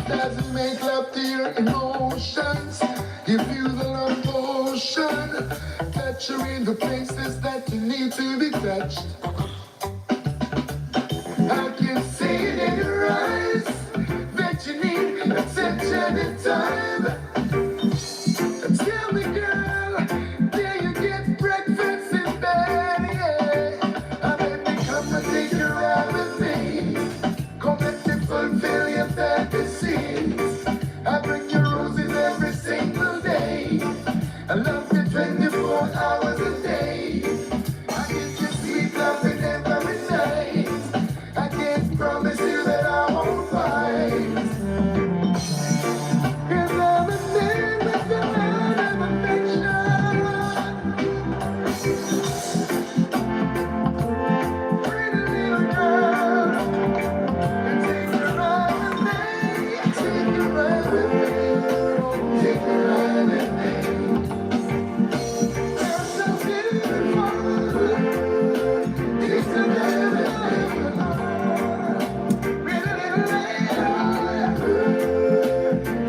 doesn't make love to your emotions. Give you the love potion. Touch you in the places that you need to be touched. I can see it in your eyes that you need attention and time. Tell me, girl, do you get breakfast in bed? Yeah. I bet me come and take you out with me. Come let me fulfill your fantasies. I bring you roses every single day. I love you 24 hours a day. I give you sweet loving every night. I can't promise you that I won't fight. 'Cause I'm a man with a lot of affection. Pretty little girl, and take a ride with me. Take a ride with me. Take a ride with me. You're so beautiful. Take a ride with me. Pretty little lady,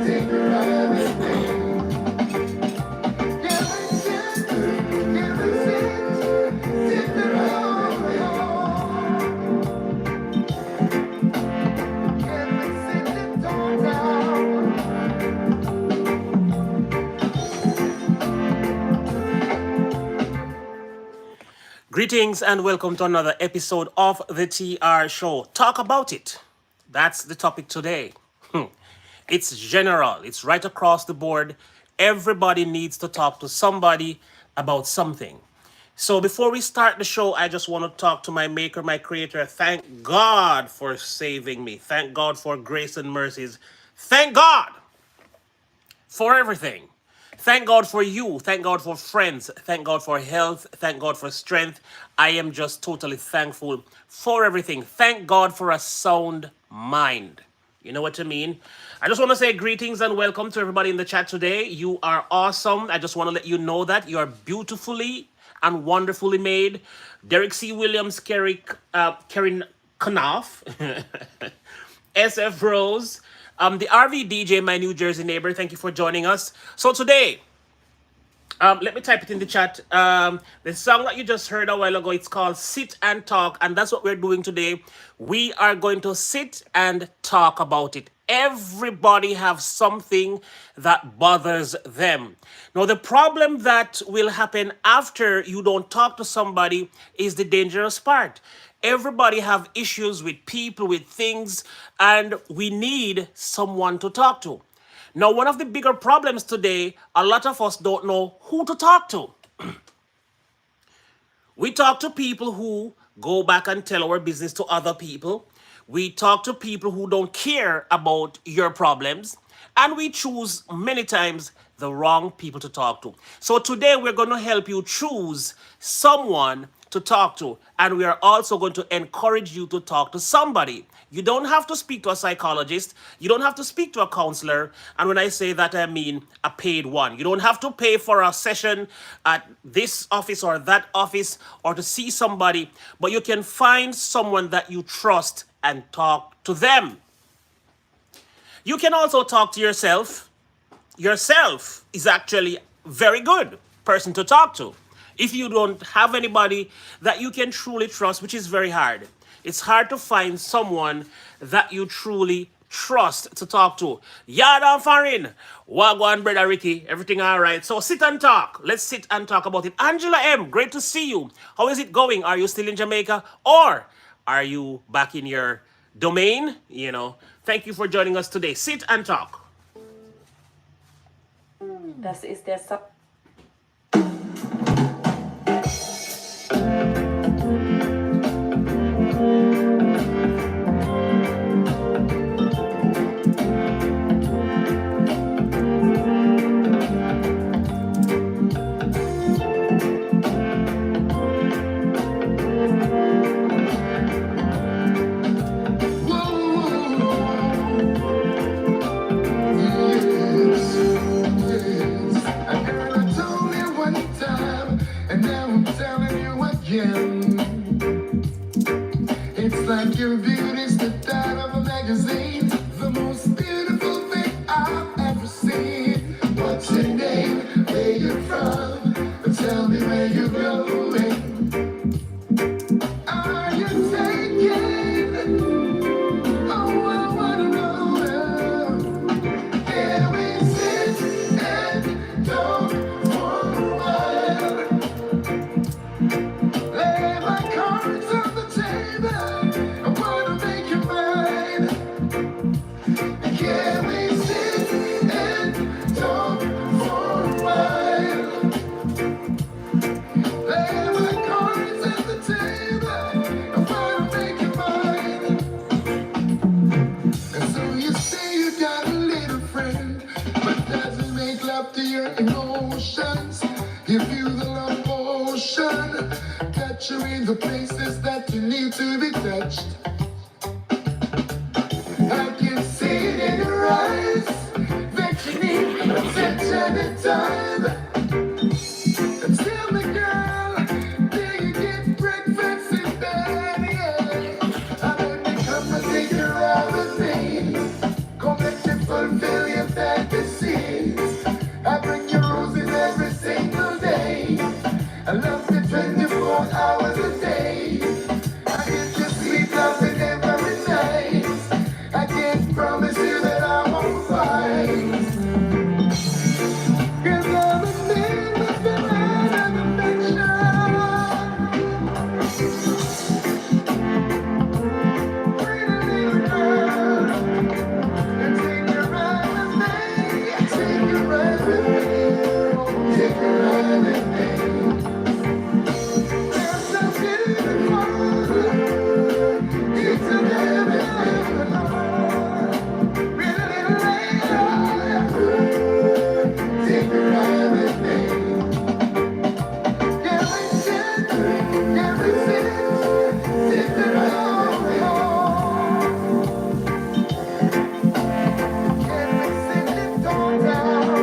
take a ride with me. Give me sit, give me sit, sit the road. Give me sit the door down. Greetings and welcome to another episode of the TR Show. Talk about it. That's the topic today. It's general, it's right across the board. Everybody needs to talk to somebody about something. So before we start the show, I just want to talk to my maker, my creator. Thank God for saving me. Thank God for grace and mercies. Thank God for everything. Thank God for you. Thank God for friends. Thank God for health. Thank God for strength. I am just totally thankful for everything. Thank God for a sound mind. You know what I mean? I just want to say greetings and welcome to everybody in the chat today. You are awesome. I just want to let you know that you are beautifully and wonderfully made. Derek C. Williams, Kerry Knopf, SF Rose, the RV DJ, my New Jersey neighbor. Thank you for joining us. So today, let me type it in the chat. The song that you just heard a while ago, it's called Sit and Talk, and that's what we're doing today. We are going to sit and talk about it. Everybody have something that bothers them. Now, the problem that will happen after you don't talk to somebody is the dangerous part. Everybody have issues with people, with things, and we need someone to talk to. Now, one of the bigger problems today, a lot of us don't know who to talk to. We talk to people who go back and tell our business to other people. We talk to people who don't care about your problems. And we choose many times the wrong people to talk to. So today we're going to help you choose someone to talk to. And we are also going to encourage you to talk to somebody. You don't have to speak to a psychologist. You don't have to speak to a counselor. And when I say that, I mean a paid one. You don't have to pay for a session at this office or that office or to see somebody. But you can find someone that you trust and talk to them. You can also talk to yourself. Yourself is actually a very good person to talk to. If you don't have anybody that you can truly trust, which is very hard. It's hard to find someone that you truly trust to talk to. Yada Farin, Wagwan, brother Ricky, everything all right. So sit and talk. Let's sit and talk about it. Angela M, great to see you. How is it going? Are you still in Jamaica or are you back in your domain? You know, thank you for joining us today. Sit and talk. Das ist der Sub. It's like your beauty's the title of a magazine, the most beautiful after your emotions. Give you the love potion. Catch you in the places that you need to be touched. I can see it in your eyes that you need attention and time. Tell me, girl, do you get breakfast in bed? Yeah. I let me come and take you out with me. Come let you fulfill your fantasies. I bring you roses every single day. I love you 24 hours a day. I get you sweet loving every night. I can't promise you that I won't fight. 'Cause I'm a man with the mind of affection. Pretty little girl, and take a ride with me. Take a ride with me. Take a ride with me. There's so beautiful. It's an everything. Pretty little lady, take a ride with me. Every step, every step, take a ride with me. Every step, don't down.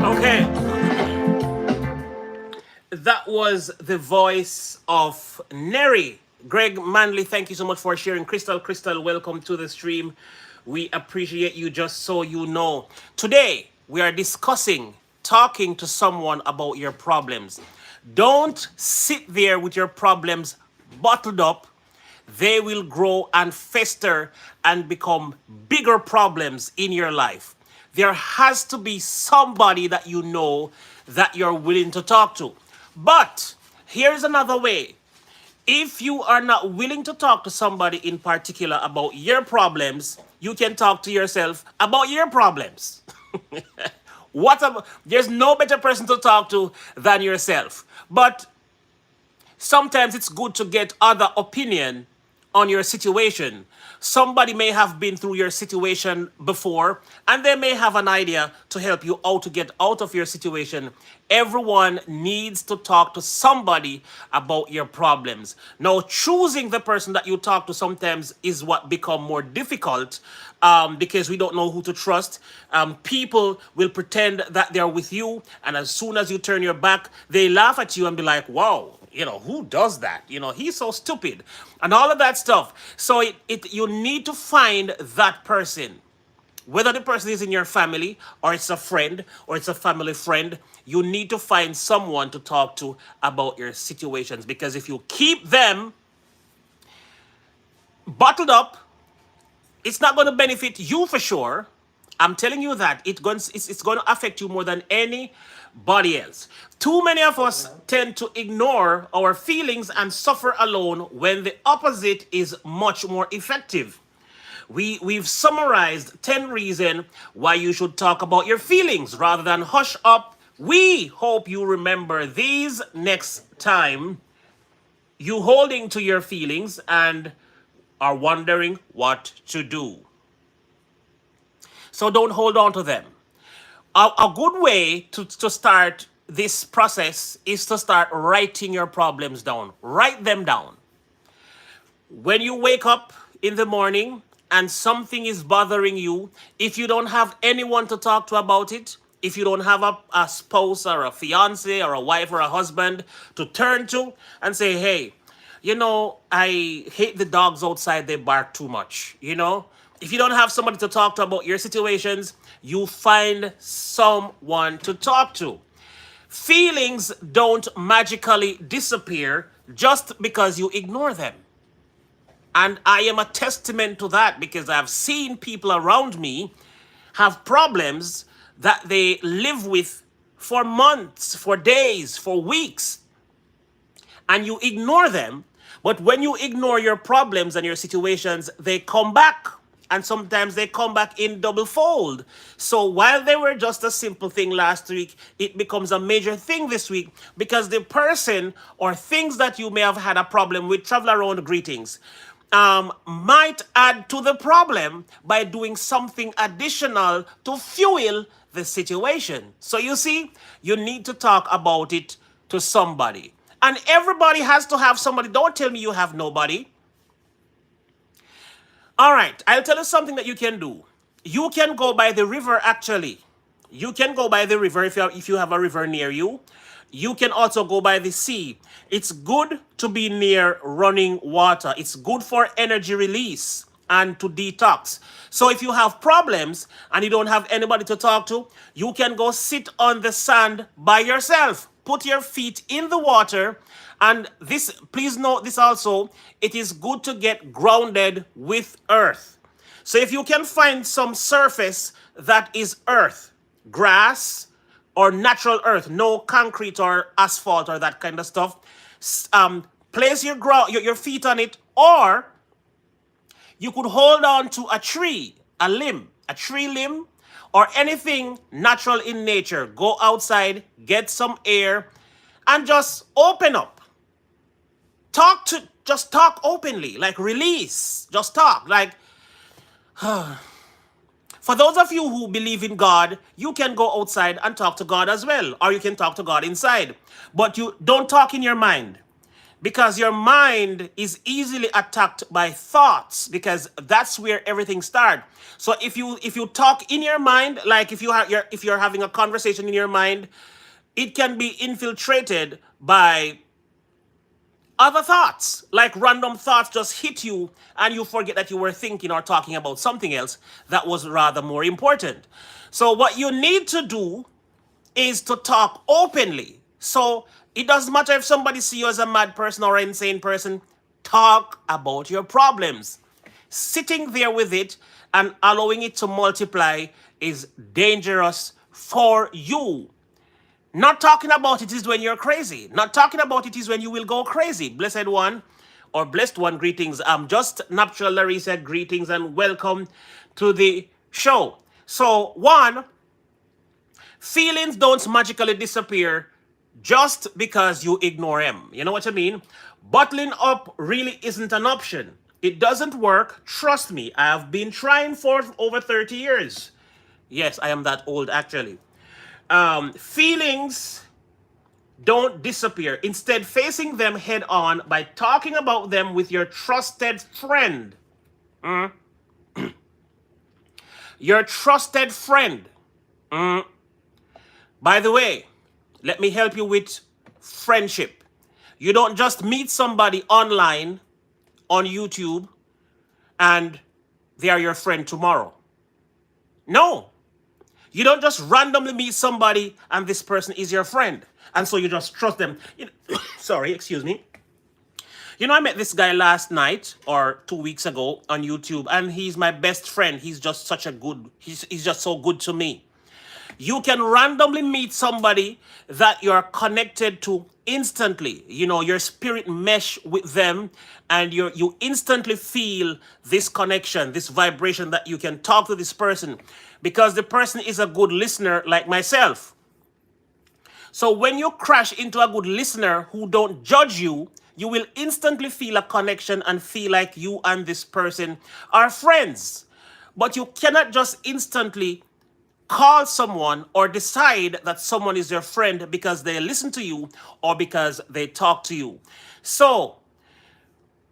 Okay, that was the voice of Neri. Greg Manley, thank you so much for sharing. Crystal, welcome to the stream. We appreciate you, just so you know. Today, we are discussing talking to someone about your problems. Don't sit there with your problems bottled up. They will grow and fester and become bigger problems in your life. There has to be somebody that you know that you're willing to talk to. But here's another way. If you are not willing to talk to somebody in particular about your problems, you can talk to yourself about your problems. There's no better person to talk to than yourself. But sometimes it's good to get other opinion on your situation. Somebody may have been through your situation before and they may have an idea to help you out to get out of your situation. Everyone needs to talk to somebody about your problems. Now, choosing the person that you talk to sometimes is what become more difficult, because we don't know who to trust. People will pretend that they're with you, and as soon as you turn your back, they laugh at you and be like, wow, who does that? He's so stupid and all of that stuff. So you need to find that person. Whether the person is in your family or it's a friend or it's a family friend, you need to find someone to talk to about your situations, because if you keep them bottled up, it's not going to benefit you for sure. I'm telling you that it's going to affect you more than anybody else. Too many of us tend to ignore our feelings and suffer alone when the opposite is much more effective. We've summarized 10 reasons why you should talk about your feelings rather than hush up. We hope you remember these next time you holding to your feelings and are wondering what to do. So don't hold on to them. A good way to start this process is to start writing your problems down. Write them down. When you wake up in the morning and something is bothering you, if you don't have anyone to talk to about it, if you don't have a spouse or a fiance or a wife or a husband to turn to and say, hey, I hate the dogs outside, they bark too much, If you don't have somebody to talk to about your situations, you find someone to talk to. Feelings don't magically disappear just because you ignore them. And I am a testament to that, because I've seen people around me have problems that they live with for months, for days, for weeks, and you ignore them. But when you ignore your problems and your situations, they come back. And sometimes they come back in double fold. So while they were just a simple thing last week, it becomes a major thing this week, because the person or things that you may have had a problem with travel around. Greetings. might add to the problem by doing something additional to fuel the situation. So you see, you need to talk about it to somebody. And everybody has to have somebody. Don't tell me you have nobody. All right, I'll tell you something that you can do. You can go by the river actually. You can go by the river if you have a river near you. You can also go by the sea. It's good to be near running water. It's good for energy release and to detox. So if you have problems and you don't have anybody to talk to, you can go sit on the sand by yourself. Put your feet in the water. And this, please note this also, it is good to get grounded with earth. So if you can find some surface that is earth, grass, or natural earth, no concrete or asphalt or that kind of stuff, place your feet on it, or you could hold on to a tree, a tree limb, or anything natural in nature. Go outside, get some air, and just open up. Just talk openly, like release. Just talk, like, for those of you who believe in God, you can go outside and talk to God as well, or you can talk to God inside. But you don't talk in your mind, because your mind is easily attacked by thoughts, because that's where everything starts. So if you talk in your mind, like if you're having a conversation in your mind, it can be infiltrated by other thoughts, like random thoughts just hit you and you forget that you were thinking or talking about something else that was rather more important. So what you need to do is to talk openly. So it doesn't matter if somebody sees you as a mad person or an insane person. Talk about your problems. Sitting there with it and allowing it to multiply is dangerous for you. Not talking about it is when you're crazy. Not talking about it is when you will go crazy. Blessed one or blessed one, greetings. I'm just Natural Larissa, greetings and welcome to the show. So, one, feelings don't magically disappear just because you ignore them. You know what I mean? Bottling up really isn't an option. It doesn't work. Trust me, I have been trying for over 30 years. Yes, I am that old actually. Feelings don't disappear. Instead, facing them head on by talking about them with your trusted friend. Your trusted friend. By the way, let me help you with friendship. You don't just meet somebody online on YouTube and they are your friend tomorrow. No. You don't just randomly meet somebody and this person is your friend. And so you just trust them. Sorry, excuse me. You know, I met this guy last night or 2 weeks ago on YouTube, and he's my best friend. He's just he's just so good to me. You can randomly meet somebody that you're connected to instantly. You know, your spirit mesh with them and you instantly feel this connection, this vibration that you can talk to this person because the person is a good listener like myself. So when you crash into a good listener who don't judge you, you will instantly feel a connection and feel like you and this person are friends. But you cannot just instantly call someone or decide that someone is your friend because they listen to you or because they talk to you. So,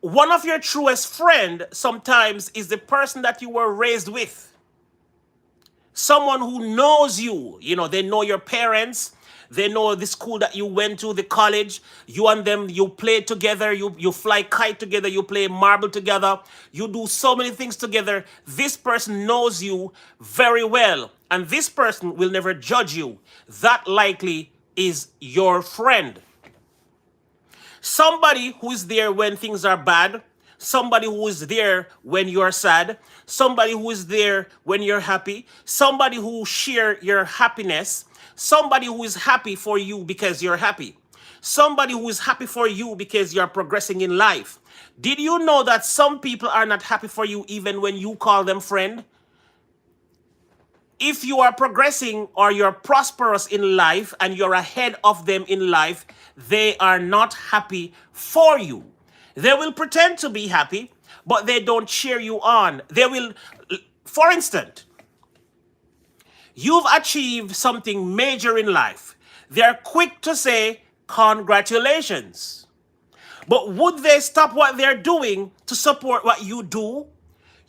one of your truest friend sometimes is the person that you were raised with. Someone who knows you. You know, they know your parents. They know the school that you went to, the college. You and them, you play together. You fly kite together. You play marble together. You do so many things together. This person knows you very well. And this person will never judge you. That likely is your friend. Somebody who is there when things are bad. Somebody who is there when you're sad. Somebody who is there when you're happy. Somebody who share your happiness. Somebody who is happy for you because you're happy. Somebody who is happy for you because you're progressing in life. Did you know that some people are not happy for you even when you call them friend? If you are progressing or you're prosperous in life and you're ahead of them in life, they are not happy for you. They will pretend to be happy, but they don't cheer you on. They will, for instance, you've achieved something major in life. They're quick to say, congratulations. But would they stop what they're doing to support what you do?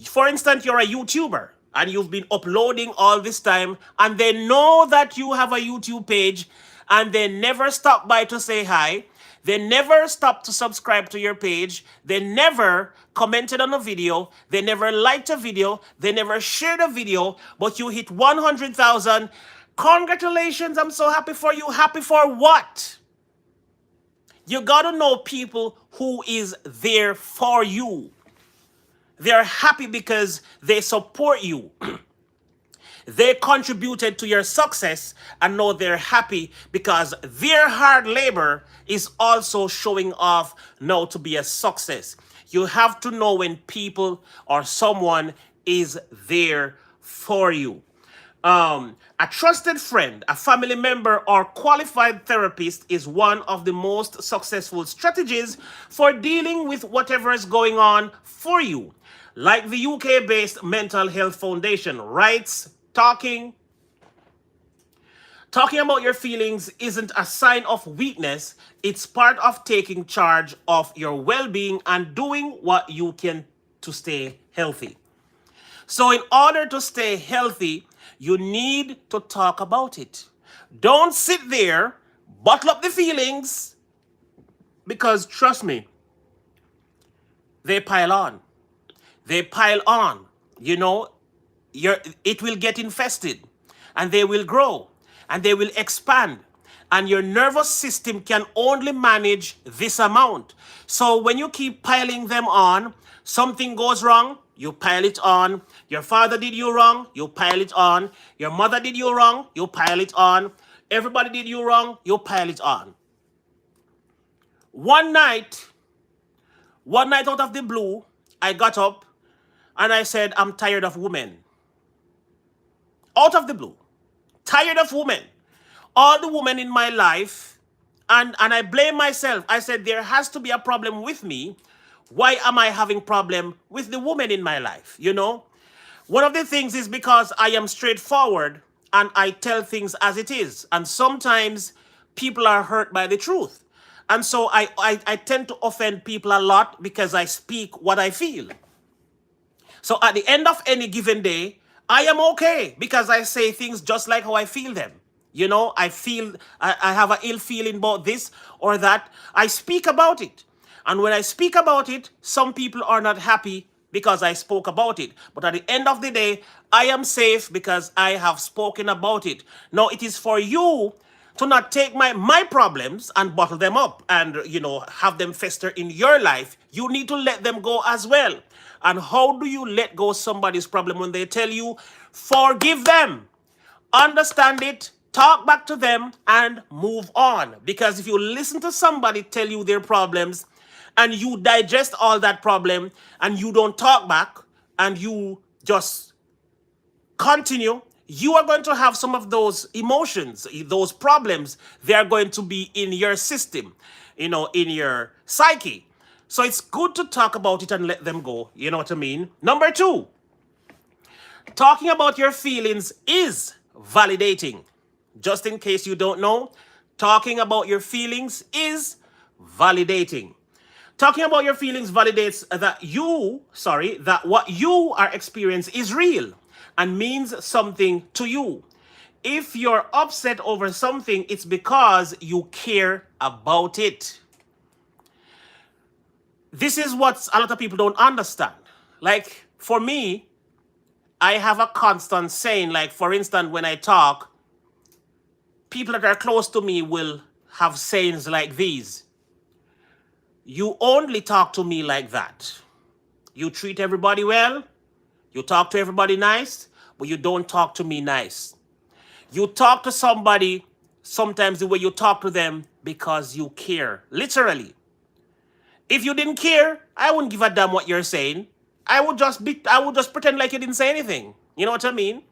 For instance, you're a YouTuber and you've been uploading all this time, and they know that you have a YouTube page, and they never stop by to say hi. They never stop to subscribe to your page. They never commented on a video. They never liked a video. They never shared a video, but you hit 100,000. Congratulations, I'm so happy for you. Happy for what? You gotta know people who is there for you. They're happy because they support you. They contributed to your success, and now they're happy because their hard labor is also showing off now to be a success. You have to know when people or someone is there for you. A trusted friend, a family member, or qualified therapist is one of the most successful strategies for dealing with whatever is going on for you. Like the UK-based Mental Health Foundation writes, talking about your feelings isn't a sign of weakness. It's part of taking charge of your well-being and doing what you can to stay healthy. So in order to stay healthy, you need to talk about it. Don't sit there, bottle up the feelings, because trust me, they pile on. They pile on. You know, it will get infested, and they will grow, and they will expand. And your nervous system can only manage this amount. So when you keep piling them on, something goes wrong, you pile it on. Your father did you wrong, you pile it on. Your mother did you wrong, you pile it on. Everybody did you wrong, you pile it on. One night out of the blue, I got up and I said, I'm tired of women. Out of the blue. Tired of women. All the women in my life, and I blame myself. I said, there has to be a problem with me. Why am I having problem with the women in my life? You know, one of the things is because I am straightforward and I tell things as it is. And sometimes people are hurt by the truth. And so I tend to offend people a lot because I speak what I feel. So at the end of any given day, I am okay because I say things just like how I feel them. You know, I have an ill feeling about this or that. I speak about it. And when I speak about it, some people are not happy because I spoke about it. But at the end of the day, I am safe because I have spoken about it. Now, it is for you to not take my problems and bottle them up and, you know, have them fester in your life. You need to let them go as well. And how do you let go somebody's problem when they tell you, forgive them, understand it, talk back to them, and move on? Because if you listen to somebody tell you their problems and you digest all that problem and you don't talk back and you just continue, you are going to have some of those emotions, those problems. They are going to be in your system, you know, in your psyche. So it's good to talk about it and let them go. You know what I mean? Number 2, talking about your feelings is validating. Just in case you don't know, talking about your feelings is validating. Talking about your feelings validates that what you are experiencing is real and means something to you. If you're upset over something, it's because you care about it. This is what a lot of people don't understand. Like, for me, I have a constant saying, like, for instance, when I talk, people that are close to me will have sayings like these. You only talk to me like that. You treat everybody well. You talk to everybody nice, but you don't talk to me nice. You talk to somebody sometimes the way you talk to them because you care. Literally. If you didn't care, I wouldn't give a damn what you're saying. I would just pretend like you didn't say anything. You know what I mean?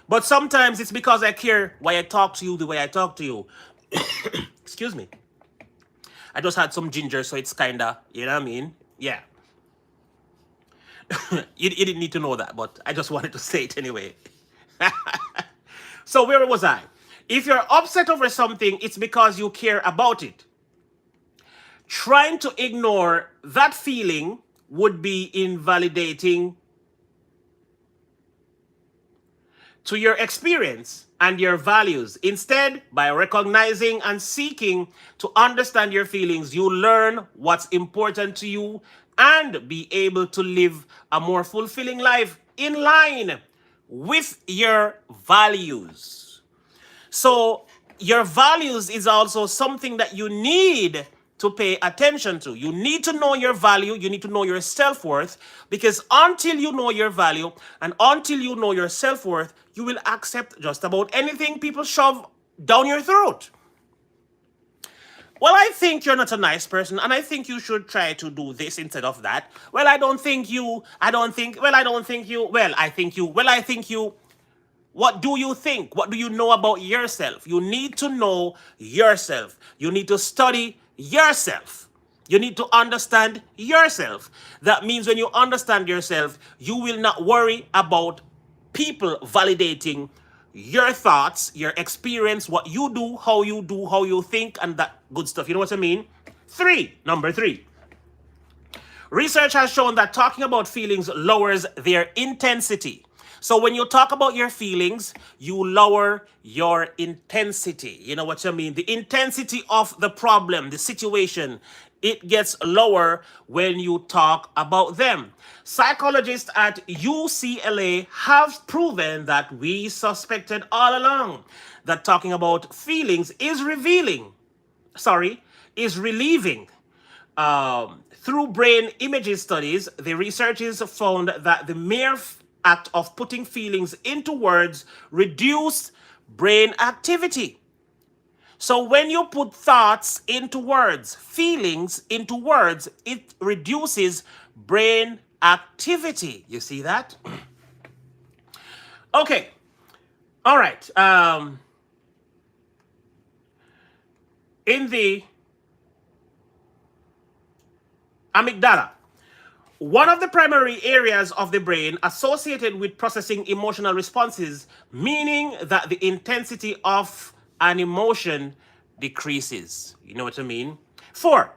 But sometimes it's because I care why I talk to you the way I talk to you. Excuse me. I just had some ginger, so it's kinda, you know what I mean? Yeah. You didn't need to know that, but I just wanted to say it anyway. So where was I? If you're upset over something, it's because you care about it. Trying to ignore that feeling would be invalidating to your experience and your values. Instead, by recognizing and seeking to understand your feelings, you learn what's important to you and be able to live a more fulfilling life in line with your values. So your values is also something that you need to pay attention to. You need to know your value, you need to know your self-worth, because until you know your value and until you know your self-worth, you will accept just about anything people shove down your throat. Well, I think you're not a nice person, and I think you should try to do this instead of that. Well, I don't think you, I don't think, well, I don't think you, well, I think you, well, I think you. What do you think? What do you know about yourself? You need to know yourself. You need to study yourself. You need to understand yourself. That means when you understand yourself, you will not worry about people validating your thoughts, your experience, what you do, how you think, and that good stuff. You know what I mean? Number three. Research has shown that talking about feelings lowers their intensity. So when you talk about your feelings, you lower your intensity. You know what I mean? The intensity of the problem, the situation, it gets lower when you talk about them. Psychologists at UCLA have proven that we suspected all along that talking about feelings is relieving. Through brain imaging studies, the researchers found that the mere act of putting feelings into words reduced brain activity. So when you put thoughts into words, feelings into words, it reduces brain activity. You see that? Okay. All right. In the amygdala, one of the primary areas of the brain associated with processing emotional responses, meaning that the intensity of an emotion decreases. You know what I mean? 4,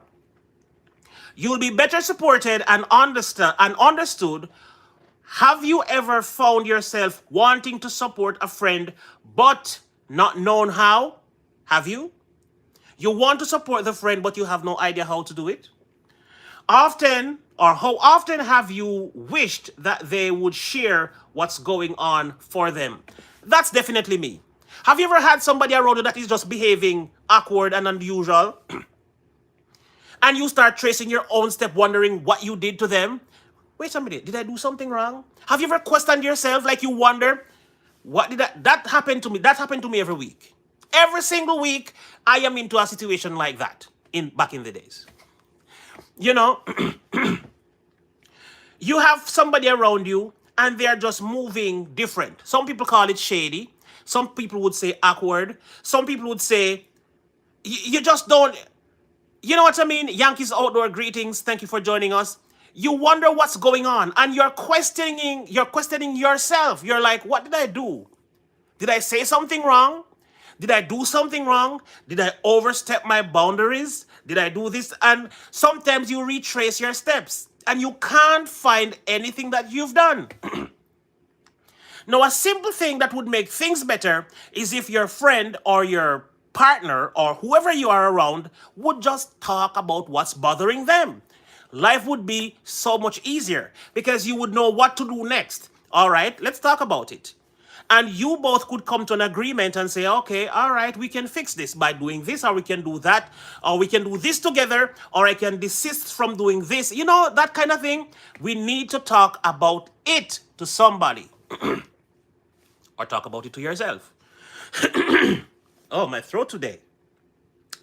you'll be better supported and understood. Have you ever found yourself wanting to support a friend but not known how? Have you? You want to support the friend but you have no idea how to do it? How often have you wished that they would share what's going on for them? That's definitely me. Have you ever had somebody around you that is just behaving awkward and unusual? And you start tracing your own step, wondering what you did to them? Wait a minute, did I do something wrong? Have you ever questioned yourself, like you wonder, what did that happened to me? That happened to me every week. Every single week, I am into a situation like that back in the days. You know, you have somebody around you and they're just moving different. Some people call it shady. Some people would say awkward. Some people would say, you just don't, you know what I mean? Yankees Outdoor Greetings, thank you for joining us. You wonder what's going on and you're questioning yourself. You're like, what did I do? Did I say something wrong? Did I do something wrong? Did I overstep my boundaries? Did I do this? And sometimes you retrace your steps and you can't find anything that you've done. Now, a simple thing that would make things better is if your friend or your partner or whoever you are around would just talk about what's bothering them. Life would be so much easier because you would know what to do next. All right, let's talk about it. And you both could come to an agreement and say, okay, all right, we can fix this by doing this, or we can do that, or we can do this together, or I can desist from doing this. You know, that kind of thing. We need to talk about it to somebody. Or talk about it to yourself. Oh, my throat today.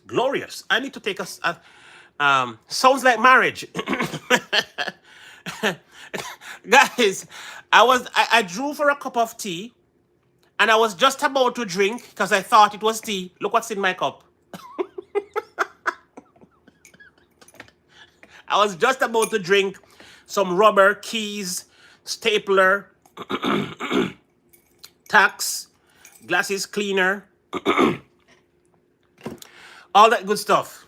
Glorious. I need to take sounds like marriage. Guys, I drew for a cup of tea. And I was just about to drink because I thought it was tea. Look what's in my cup. I was just about to drink some rubber, keys, stapler, tacks, glasses cleaner, all that good stuff.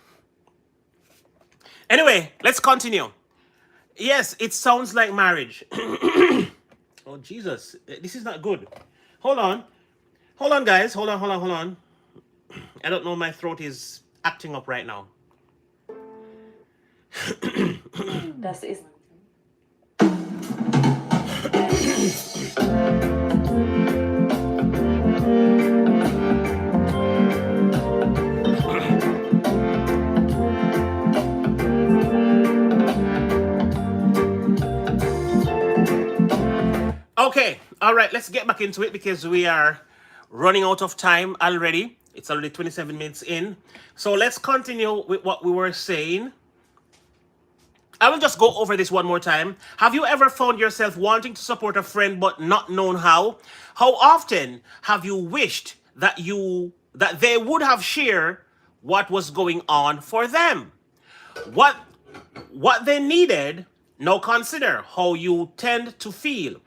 Anyway, let's continue. Yes, it sounds like marriage. Oh, Jesus. This is not good. Hold on. Hold on, guys. Hold on. I don't know. My throat is acting up right now. Das ist Okay. All right. Let's get back into it because we are running out of time already. It's already 27 minutes in. So let's continue with what we were saying. I will just go over this one more time. Have you ever found yourself wanting to support a friend but not known how? How often have you wished that they would have shared what was going on for them? What what they needed? Now consider how you tend to feel.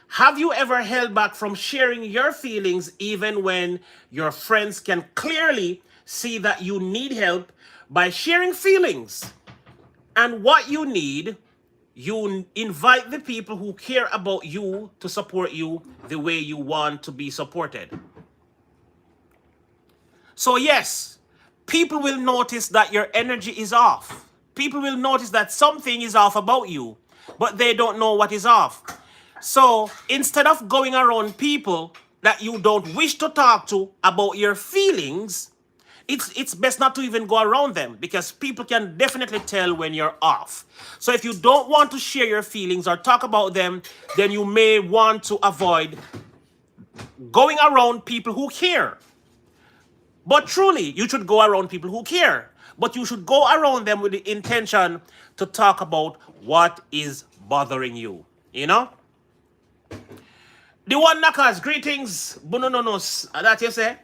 Have you ever held back from sharing your feelings even when your friends can clearly see that you need help? By sharing feelings and what you need, you invite the people who care about you to support you the way you want to be supported. So, yes, people will notice that your energy is off. People will notice that something is off about you, but they don't know what is off. So, instead of going around people that you don't wish to talk to about your feelings, it's best not to even go around them because people can definitely tell when you're off. So if you don't want to share your feelings or talk about them, then you may want to avoid going around people who care. But truly, you should go around people who care. But you should go around them with the intention to talk about what is bothering you. You know? The one knockers, greetings, bunononos. That you say?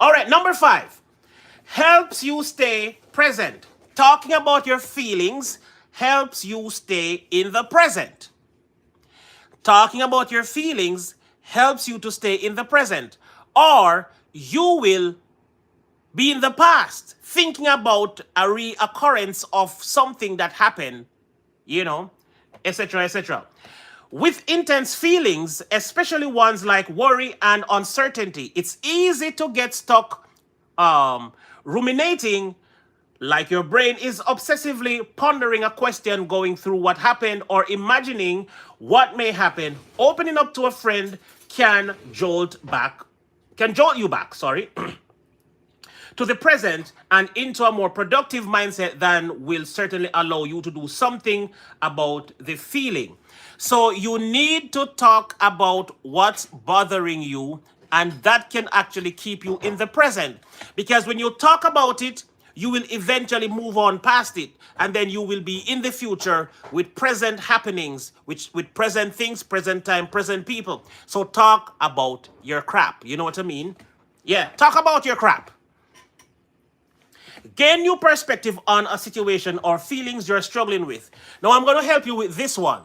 All right, number 5. Helps you stay present. Talking about your feelings helps you stay in the present. Talking about your feelings helps you to stay in the present. Or you will be in the past thinking about a reoccurrence of something that happened, you know, etc., etc. With intense feelings, especially ones like worry and uncertainty, it's easy to get stuck ruminating, like your brain is obsessively pondering a question, going through what happened, or imagining what may happen. Opening up to a friend can jolt you back, to the present and into a more productive mindset than will certainly allow you to do something about the feeling. So you need to talk about what's bothering you, and that can actually keep you in the present. Because when you talk about it, you will eventually move on past it, and then you will be in the future with present happenings, with present things, present time, present people. So talk about your crap. You know what I mean? Yeah, talk about your crap. Gain new perspective on a situation or feelings you're struggling with. Now I'm going to help you with this one.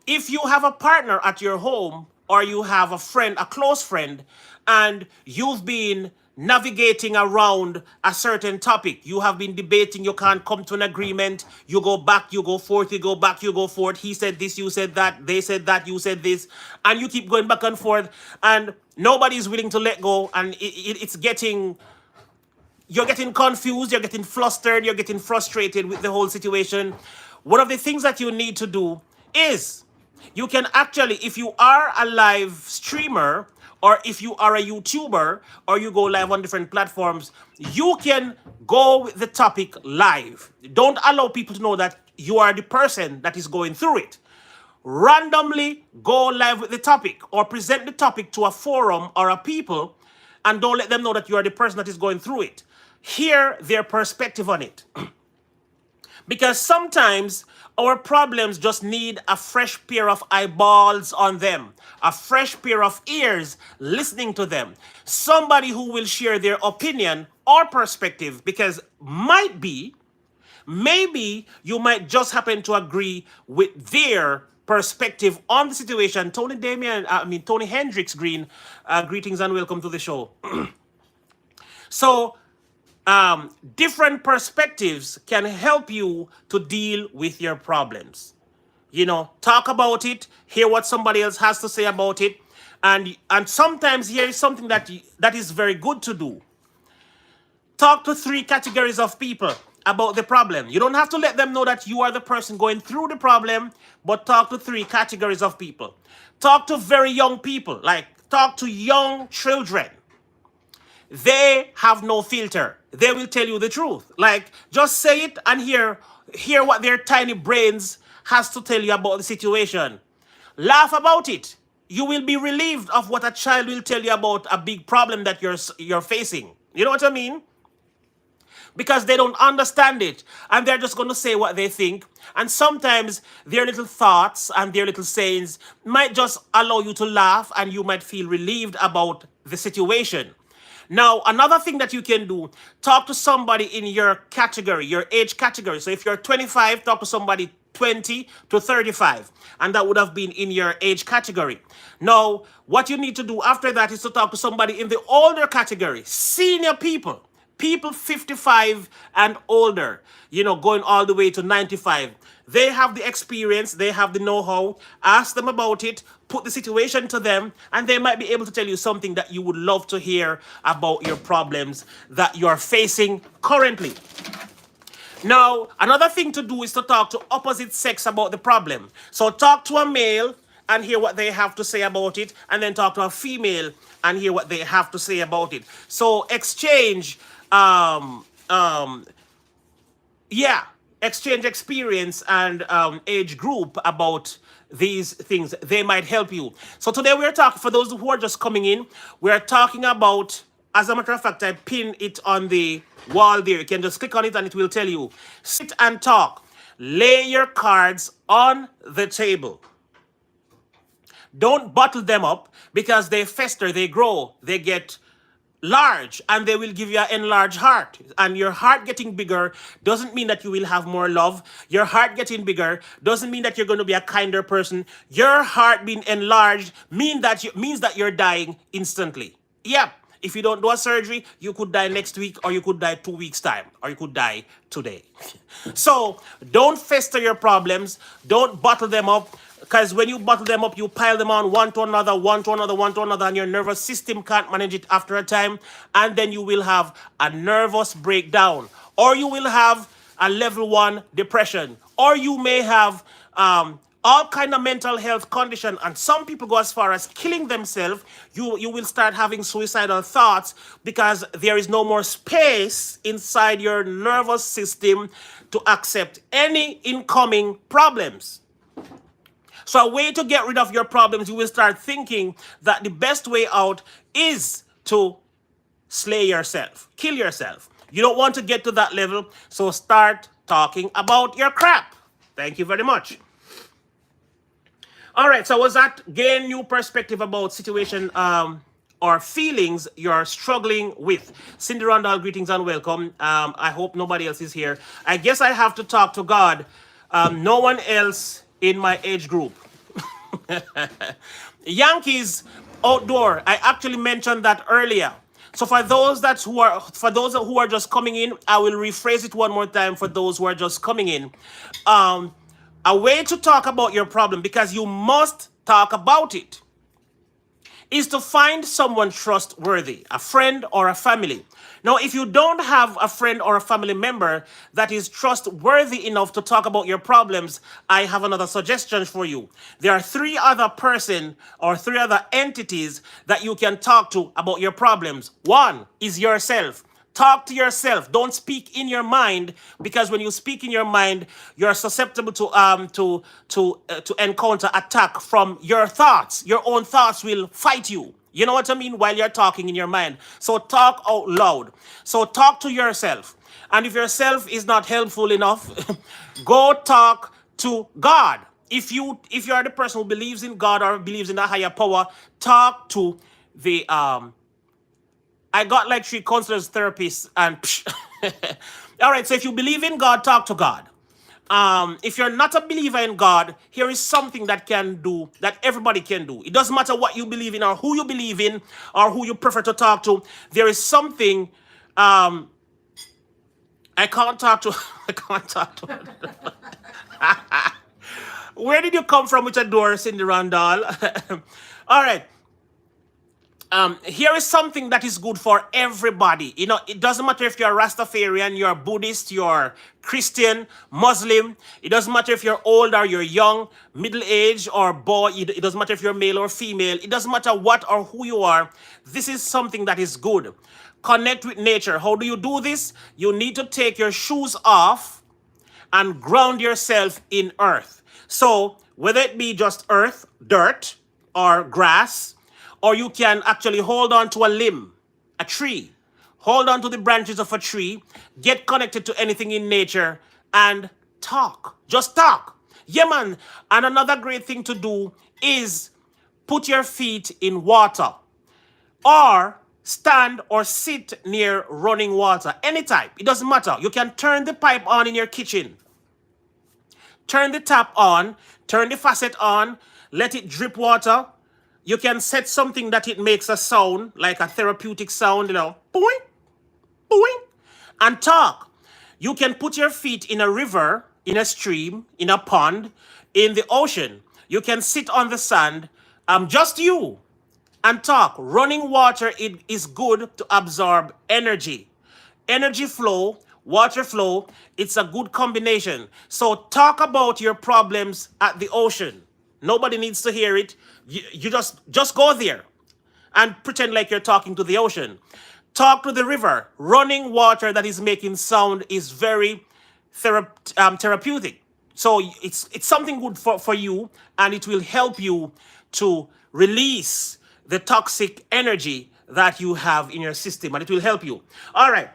If you have a partner at your home, or you have a friend, a close friend, and you've been navigating around a certain topic, you have been debating, you can't come to an agreement, you go back, you go forth, you go back, you go forth, he said this, you said that, they said that, you said this, and you keep going back and forth, and nobody's willing to let go, and it's getting... You're getting confused, you're getting flustered, you're getting frustrated with the whole situation. One of the things that you need to do is you can actually, if you are a live streamer, or if you are a YouTuber, or you go live on different platforms, you can go with the topic live. Don't allow people to know that you are the person that is going through it. Randomly go live with the topic, or present the topic to a forum or a people, and don't let them know that you are the person that is going through it. Hear their perspective on it. Because sometimes our problems just need a fresh pair of eyeballs on them, a fresh pair of ears listening to them, somebody who will share their opinion or perspective, because might be Maybe you might just happen to agree with their perspective on the situation. Tony Hendricks Green, greetings and welcome to the show. So, different perspectives can help you to deal with your problems. Talk about it, hear what somebody else has to say about it, and sometimes here is something that is very good to do. Talk to three categories of people about the problem. You don't have to let them know that you are the person going through the problem, but talk to three categories of people. Talk to very young people, like talk to young children. They have no filter. They will tell you the truth. Like, just say it and hear what their tiny brains has to tell you about the situation. Laugh about it. You will be relieved of what a child will tell you about a big problem that you're facing. You know what I mean? Because they don't understand it and they're just going to say what they think. And sometimes their little thoughts and their little sayings might just allow you to laugh and you might feel relieved about the situation. Now, another thing that you can do, talk to somebody in your category, your age category. So if you're 25, talk to somebody 20 to 35. And that would have been in your age category. Now, what you need to do after that is to talk to somebody in the older category, senior people. People 55 and older, going all the way to 95. They have the experience, they have the know-how. Ask them about it, put the situation to them, and they might be able to tell you something that you would love to hear about your problems that you're facing currently. Now, another thing to do is to talk to opposite sex about the problem. So talk to a male and hear what they have to say about it, and then talk to a female and hear what they have to say about it. So exchange exchange experience and age group about these things. They might help you. So today we're talking, for those who are just coming in, we're talking about, as a matter of fact, I pin it on the wall there. You can just click on it and it will tell you. Sit and talk. Lay your cards on the table. Don't bottle them up because they fester, they grow, they get large, and they will give you an enlarged heart. And your heart getting bigger doesn't mean that you will have more love. Your heart getting bigger doesn't mean that you're going to be a kinder person. Your heart being enlarged means that you're dying instantly. Yep. If you don't do a surgery, you could die next week, or you could die 2 weeks' time, or you could die today. So don't fester your problems. Don't bottle them up. Because when you bottle them up, you pile them on one to another, one to another, one to another, and your nervous system can't manage it after a time. And then you will have a nervous breakdown, or you will have a level 1 depression, or you may have all kind of mental health condition. And some people go as far as killing themselves. You will start having suicidal thoughts because there is no more space inside your nervous system to accept any incoming problems. So a way to get rid of your problems, you will start thinking that the best way out is to slay yourself, kill yourself. You don't want to get to that level, so start talking about your crap. Thank you very much. All right, so was that gain new perspective about situation or feelings you're struggling with? Cindy Rondal, greetings and welcome. I hope nobody else is here. I guess I have to talk to God. No one else in my age group. Yankees outdoor. I actually mentioned that earlier. So for those who are just coming in, I will rephrase it one more time for those who are just coming in. A way to talk about your problem, because you must talk about it, is to find someone trustworthy, a friend or a family. Now, if you don't have a friend or a family member that is trustworthy enough to talk about your problems, I have another suggestion for you. There are 3 other person or 3 other entities that you can talk to about your problems. One is yourself. Talk to yourself. Don't speak in your mind, because when you speak in your mind, you're susceptible to encounter attack from your thoughts. Your own thoughts will fight you. You know what I mean? While you're talking in your mind. So talk out loud. So talk to yourself. And if yourself is not helpful enough, go talk to God. If you are the person who believes in God or believes in a higher power, talk to the I got like 3 counselors, therapists, and All right, so if you believe in God, talk to God. If you're not a believer in God, here is something that can do that everybody can do. It doesn't matter what you believe in or who you believe in or who you prefer to talk to. There is something I can't talk to. I can't talk to. Where did you come from with a door, Cindy Randall? All right. Here is something that is good for everybody. You know, it doesn't matter if you're a Rastafarian, you're Buddhist, you're Christian, Muslim. It doesn't matter if you're old or you're young, middle age or boy. It doesn't matter if you're male or female. It doesn't matter what or who you are. This is something that is good. Connect with nature. How do you do this? You need to take your shoes off and ground yourself in earth. So whether it be just earth, dirt, or grass, or you can actually hold on to a limb, a tree, hold on to the branches of a tree, get connected to anything in nature, and talk. Just talk. Yeah, man. And another great thing to do is put your feet in water or stand or sit near running water. Any type. It doesn't matter. You can turn the pipe on in your kitchen. Turn the tap on, turn the faucet on, let it drip water. You can set something that it makes a sound, like a therapeutic sound, boing, boing, and talk. You can put your feet in a river, in a stream, in a pond, in the ocean. You can sit on the sand, just you, and talk. Running water is good to absorb energy. Energy flow, water flow, it's a good combination. So talk about your problems at the ocean. Nobody needs to hear it. You just go there and pretend like you're talking to the ocean. Talk to the river. Running water that is making sound is very therapeutic. So it's something good for you, and it will help you to release the toxic energy that you have in your system, and it will help you. All right.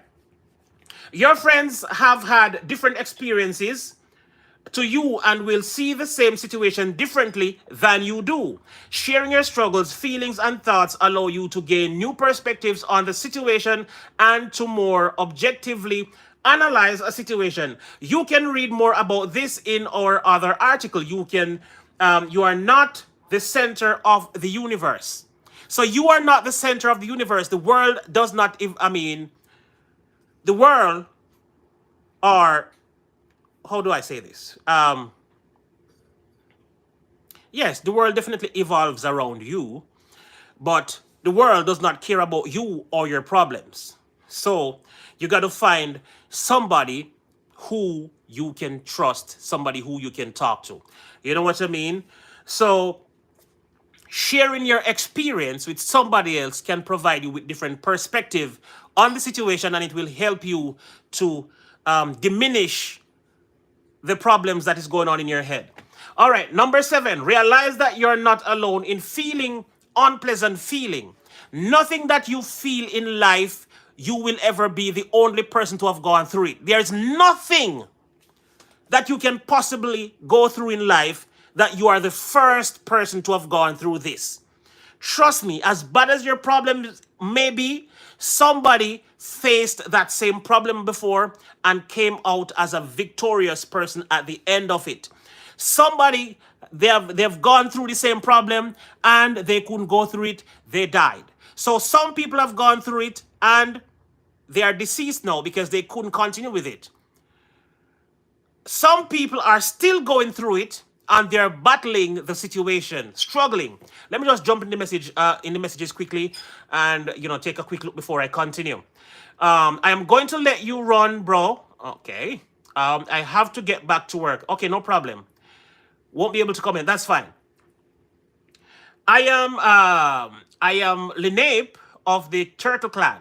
Your friends have had different experiences to you and will see the same situation differently than you do. Sharing your struggles, feelings, and thoughts allow you to gain new perspectives on the situation and to more objectively analyze a situation. You can read more about this in our other article. You are not the center of the universe. So you are not the center of the universe. The world does not, the world, or how do I say this? Yes, the world definitely evolves around you, but the world does not care about you or your problems. So you got to find somebody who you can trust, somebody who you can talk to. You know what I mean? So sharing your experience with somebody else can provide you with different perspective on the situation, and it will help you to diminish the problems that is going on in your head. All right, number 7, realize that you're not alone in feeling unpleasant feeling. Nothing that you feel in life, you will ever be the only person to have gone through it. There's nothing that you can possibly go through in life that you are the first person to have gone through this. Trust me, as bad as your problems may be, somebody faced that same problem before and came out as a victorious person at the end of it. Somebody, they've gone through the same problem and they couldn't go through it, they died. So some people have gone through it and they are deceased now because they couldn't continue with it. Some people are still going through it and they're battling the situation, struggling. Let me just jump in the messages quickly, and take a quick look before I continue. I am going to let you run, bro. Okay. I have to get back to work. Okay, no problem. Won't be able to comment. That's fine. I am Lenape of the Turtle Clan.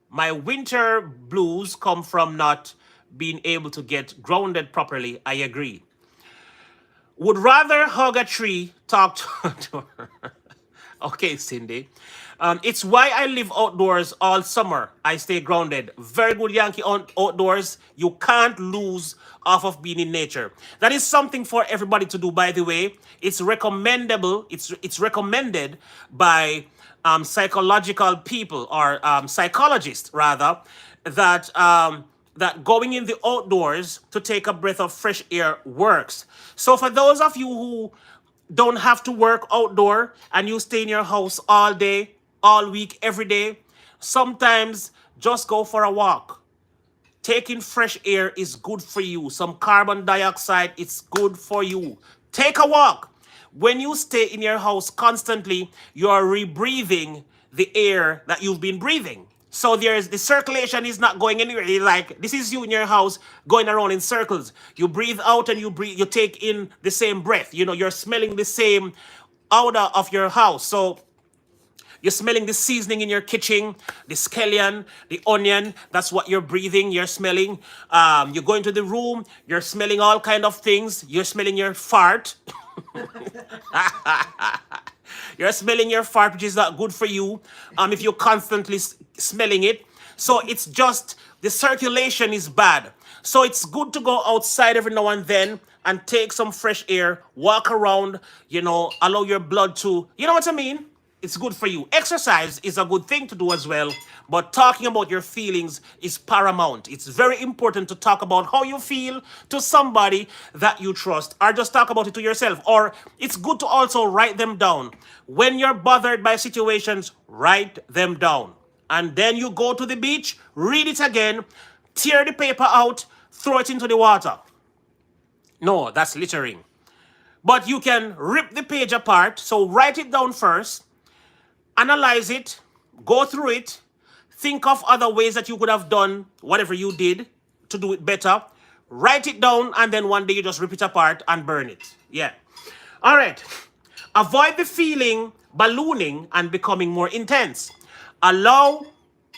My winter blues come from not being able to get grounded properly. I agree. Would rather hug a tree, talk to her. Okay, Cindy. It's why I live outdoors all summer. I stay grounded. Very good, Yankee, outdoors. You can't lose off of being in nature. That is something for everybody to do, by the way. It's recommendable. It's recommended by psychological people, or psychologists, rather, that that going in the outdoors to take a breath of fresh air works. So for those of you who don't have to work outdoor and you stay in your house all day, all week, every day, sometimes just go for a walk. Taking fresh air is good for you. Some carbon dioxide, it's good for you. Take a walk. When you stay in your house constantly, you are rebreathing the air that you've been breathing. So there's the circulation is not going anywhere. Like this is you in your house going around in circles. You breathe out and you take in the same breath. You know, you're smelling the same odor of your house. So you're smelling the seasoning in your kitchen, the scallion, the onion. That's what you're breathing. You're smelling. You go into the room. You're smelling all kind of things. You're smelling your fart. You're smelling your fart, which is not good for you. If you're constantly smelling it. So it's just the circulation is bad. So it's good to go outside every now and then and take some fresh air, walk around, allow your blood to, you know what I mean? It's good for you. Exercise is a good thing to do as well, but talking about your feelings is paramount. It's very important to talk about how you feel to somebody that you trust, or just talk about it to yourself. Or it's good to also write them down. When you're bothered by situations, write them down. And then you go to the beach, read it again, tear the paper out, throw it into the water. No, that's littering. But you can rip the page apart. So write it down first. Analyze it, go through it, think of other ways that you could have done whatever you did to do it better. Write it down, and then one day you just rip it apart and burn it. Yeah. All right. Avoid the feeling ballooning and becoming more intense. Avoid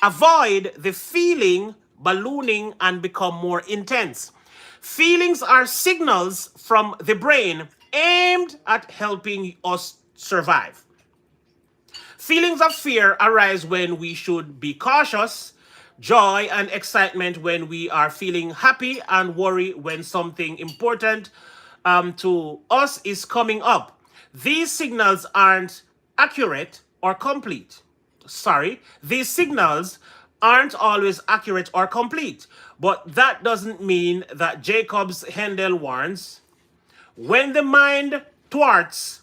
the feeling ballooning and become more intense. Feelings are signals from the brain aimed at helping us survive. Feelings of fear arise when we should be cautious, joy and excitement when we are feeling happy, and worry when something important to us is coming up. These signals aren't accurate or complete. These signals aren't always accurate or complete, but that doesn't mean that Jacob's Handel warns, when the mind thwarts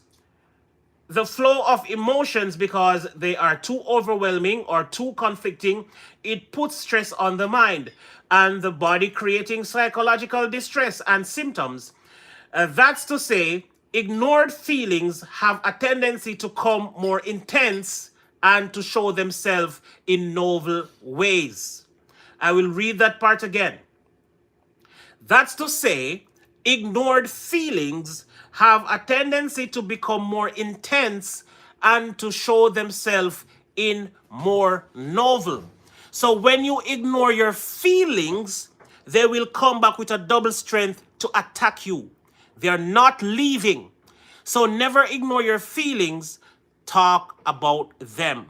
the flow of emotions because they are too overwhelming or too conflicting, it puts stress on the mind and the body, creating psychological distress and symptoms. That's to say, ignored feelings have a tendency to become more intense and to show themselves in novel ways. I will read that part again. That's to say, ignored feelings have a tendency to become more intense and to show themselves in more novel. So when you ignore your feelings, they will come back with a double strength to attack you. They are not leaving. So never ignore your feelings. Talk about them.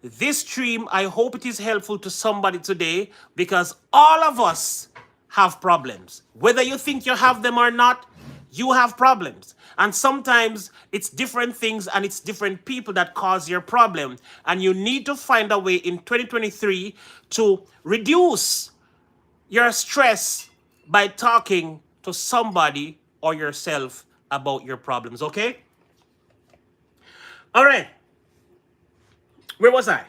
This stream, I hope it is helpful to somebody today, because all of us have problems. Whether you think you have them or not, you have problems. And sometimes it's different things and it's different people that cause your problem. And you need to find a way in 2023 to reduce your stress by talking to somebody or yourself about your problems, okay? All right. Where was I?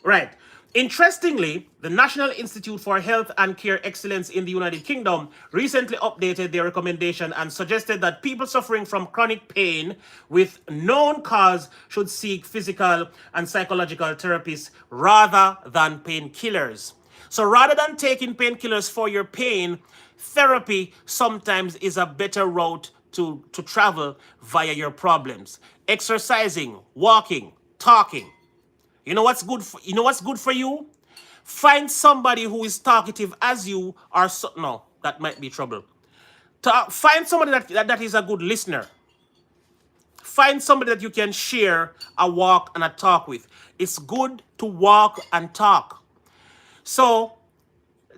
Right. Interestingly, the National Institute for Health and Care Excellence in the United Kingdom recently updated their recommendation and suggested that people suffering from chronic pain with known cause should seek physical and psychological therapies rather than painkillers. So rather than taking painkillers for your pain, therapy sometimes is a better route to travel via your problems. Exercising, walking, talking. You know what's good for you? Find somebody who is talkative as you, or no, that might be trouble. Find somebody that is a good listener. Find somebody that you can share a walk and a talk with. It's good to walk and talk. So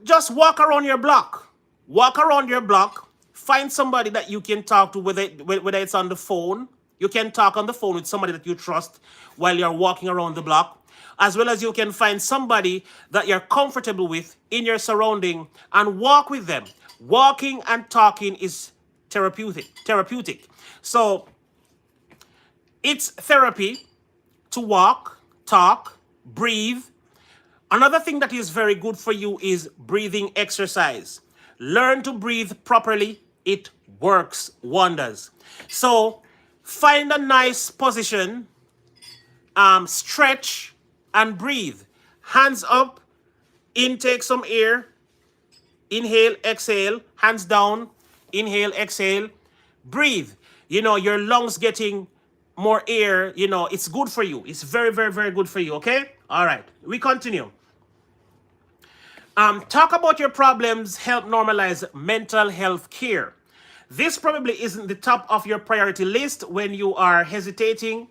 just walk around your block. Walk around your block. Find somebody that you can talk to, whether it's on the phone. You can talk on the phone with somebody that you trust while you're walking around the block. as well as you can find somebody that you're comfortable with in your surrounding and walk with them. Walking and talking is therapeutic. So it's therapy to walk, talk, breathe. Another thing that is very good for you is breathing exercise. Learn to breathe properly. It works wonders. So find a nice position, stretch and breathe. Hands up, intake some air, inhale, exhale, hands down, inhale, exhale, breathe. Your lungs getting more air, it's good for you. It's very, very, very good for you, okay? All right, we continue. Talk about your problems, help normalize mental health care. This probably isn't the top of your priority list when you are hesitating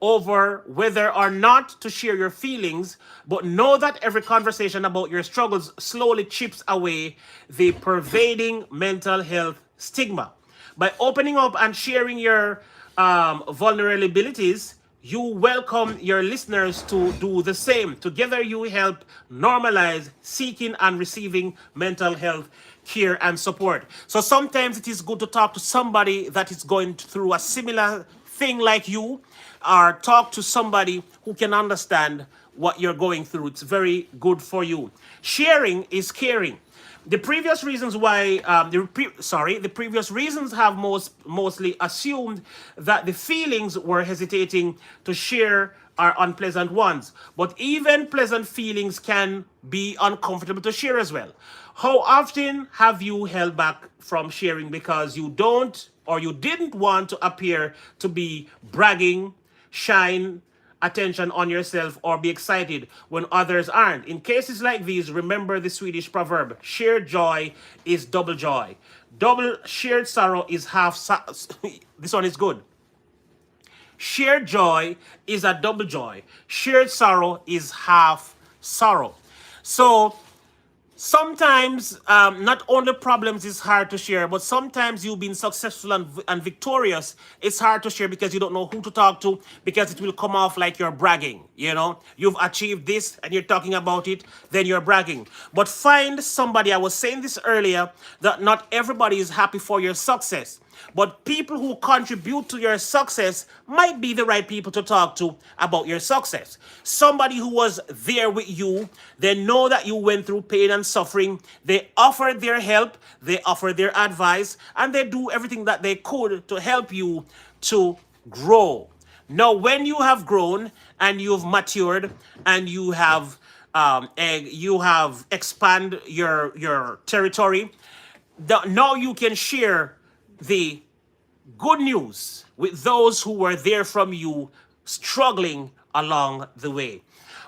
over whether or not to share your feelings, but know that every conversation about your struggles slowly chips away the pervading mental health stigma. By opening up and sharing your vulnerabilities, you welcome your listeners to do the same. Together, you help normalize seeking and receiving mental health care and support. So sometimes it is good to talk to somebody that is going through a similar thing like you, or talk to somebody who can understand what you're going through. It's very good for you. Sharing is caring. The previous reasons why, the previous reasons have mostly assumed that the feelings we're hesitating to share are unpleasant ones. But even pleasant feelings can be uncomfortable to share as well. How often have you held back from sharing because you don't or you didn't want to appear to be bragging, shine attention on yourself, or be excited when others aren't? In cases like these, remember the Swedish proverb, shared joy is double joy. Double shared sorrow is half this one is good. Shared joy is a double joy. Shared sorrow is half sorrow. So sometimes not only problems is hard to share, but sometimes you've been successful and victorious. It's hard to share because you don't know who to talk to, because it will come off like you're bragging. You've achieved this and you're talking about it, then you're bragging. But find somebody. I was saying this earlier, that not everybody is happy for your success. But people who contribute to your success might be the right people to talk to about your success. Somebody who was there with you, they know that you went through pain and suffering. They offered their help, they offered their advice, and they do everything that they could to help you to grow. Now, when you have grown and you've matured and you have expanded your territory, now you can share the good news with those who were there from you, struggling along the way.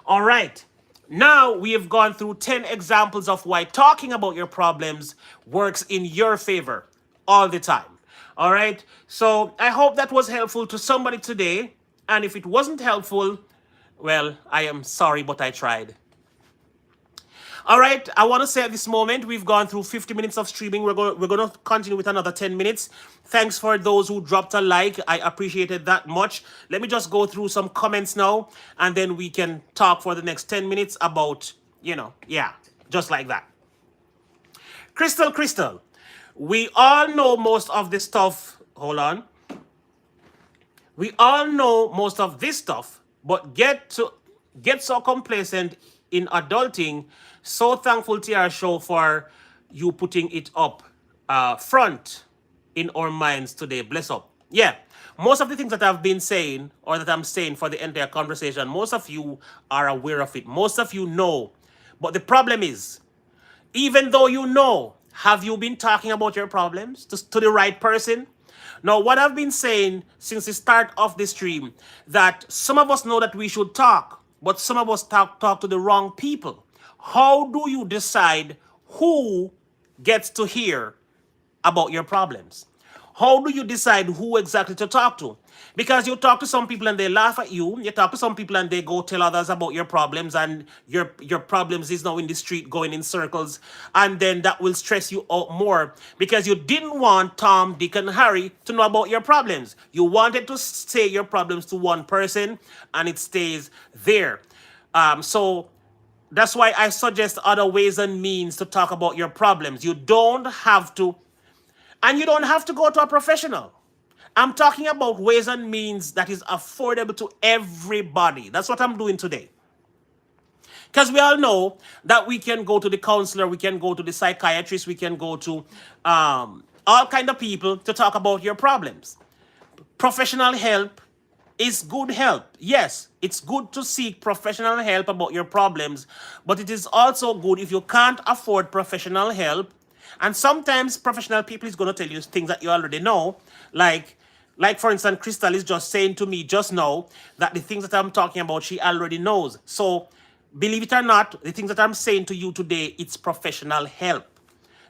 All right. Now we have gone through 10 examples of why talking about your problems works in your favor all the time. All right. So I hope that was helpful to somebody today. And if it wasn't helpful, well, I am sorry, but I tried. All right, I want to say at this moment, we've gone through 50 minutes of streaming. We're going to continue with another 10 minutes. Thanks for those who dropped a like. I appreciated that much. Let me just go through some comments now, and then we can talk for the next 10 minutes about, just like that. Crystal, we all know most of this stuff. Hold on. We all know most of this stuff, but get so complacent in adulting. So thankful to our show for you putting it up front in our minds today. Bless up. Yeah, most of the things that I've been saying, or that I'm saying for the entire conversation, most of you are aware of it. Most of you know. But the problem is, even though you know, have you been talking about your problems to the right person? Now, what I've been saying since the start of the stream, that some of us know that we should talk, but some of us talk to the wrong people. How do you decide who gets to hear about your problems? How do you decide who exactly to talk to? Because you talk to some people and they laugh at you. You talk to some people and they go tell others about your problems, and your problems is now in the street going in circles. And then that will stress you out more because you didn't want Tom, Dick, and Harry to know about your problems. You wanted to say your problems to one person and it stays there. So that's why I suggest other ways and means to talk about your problems. You don't have to, and you don't have to go to a professional. I'm talking about ways and means that is affordable to everybody. That's what I'm doing today. Because we all know that we can go to the counselor, we can go to the psychiatrist, we can go to all kind of people to talk about your problems. Professional help is good help. Yes, it's good to seek professional help about your problems, but it is also good if you can't afford professional help. And sometimes professional people is going to tell you things that you already know, like for instance, Crystal is just saying to me just now that the things that I'm talking about she already knows. So believe it or not, the things that I'm saying to you today, it's professional help.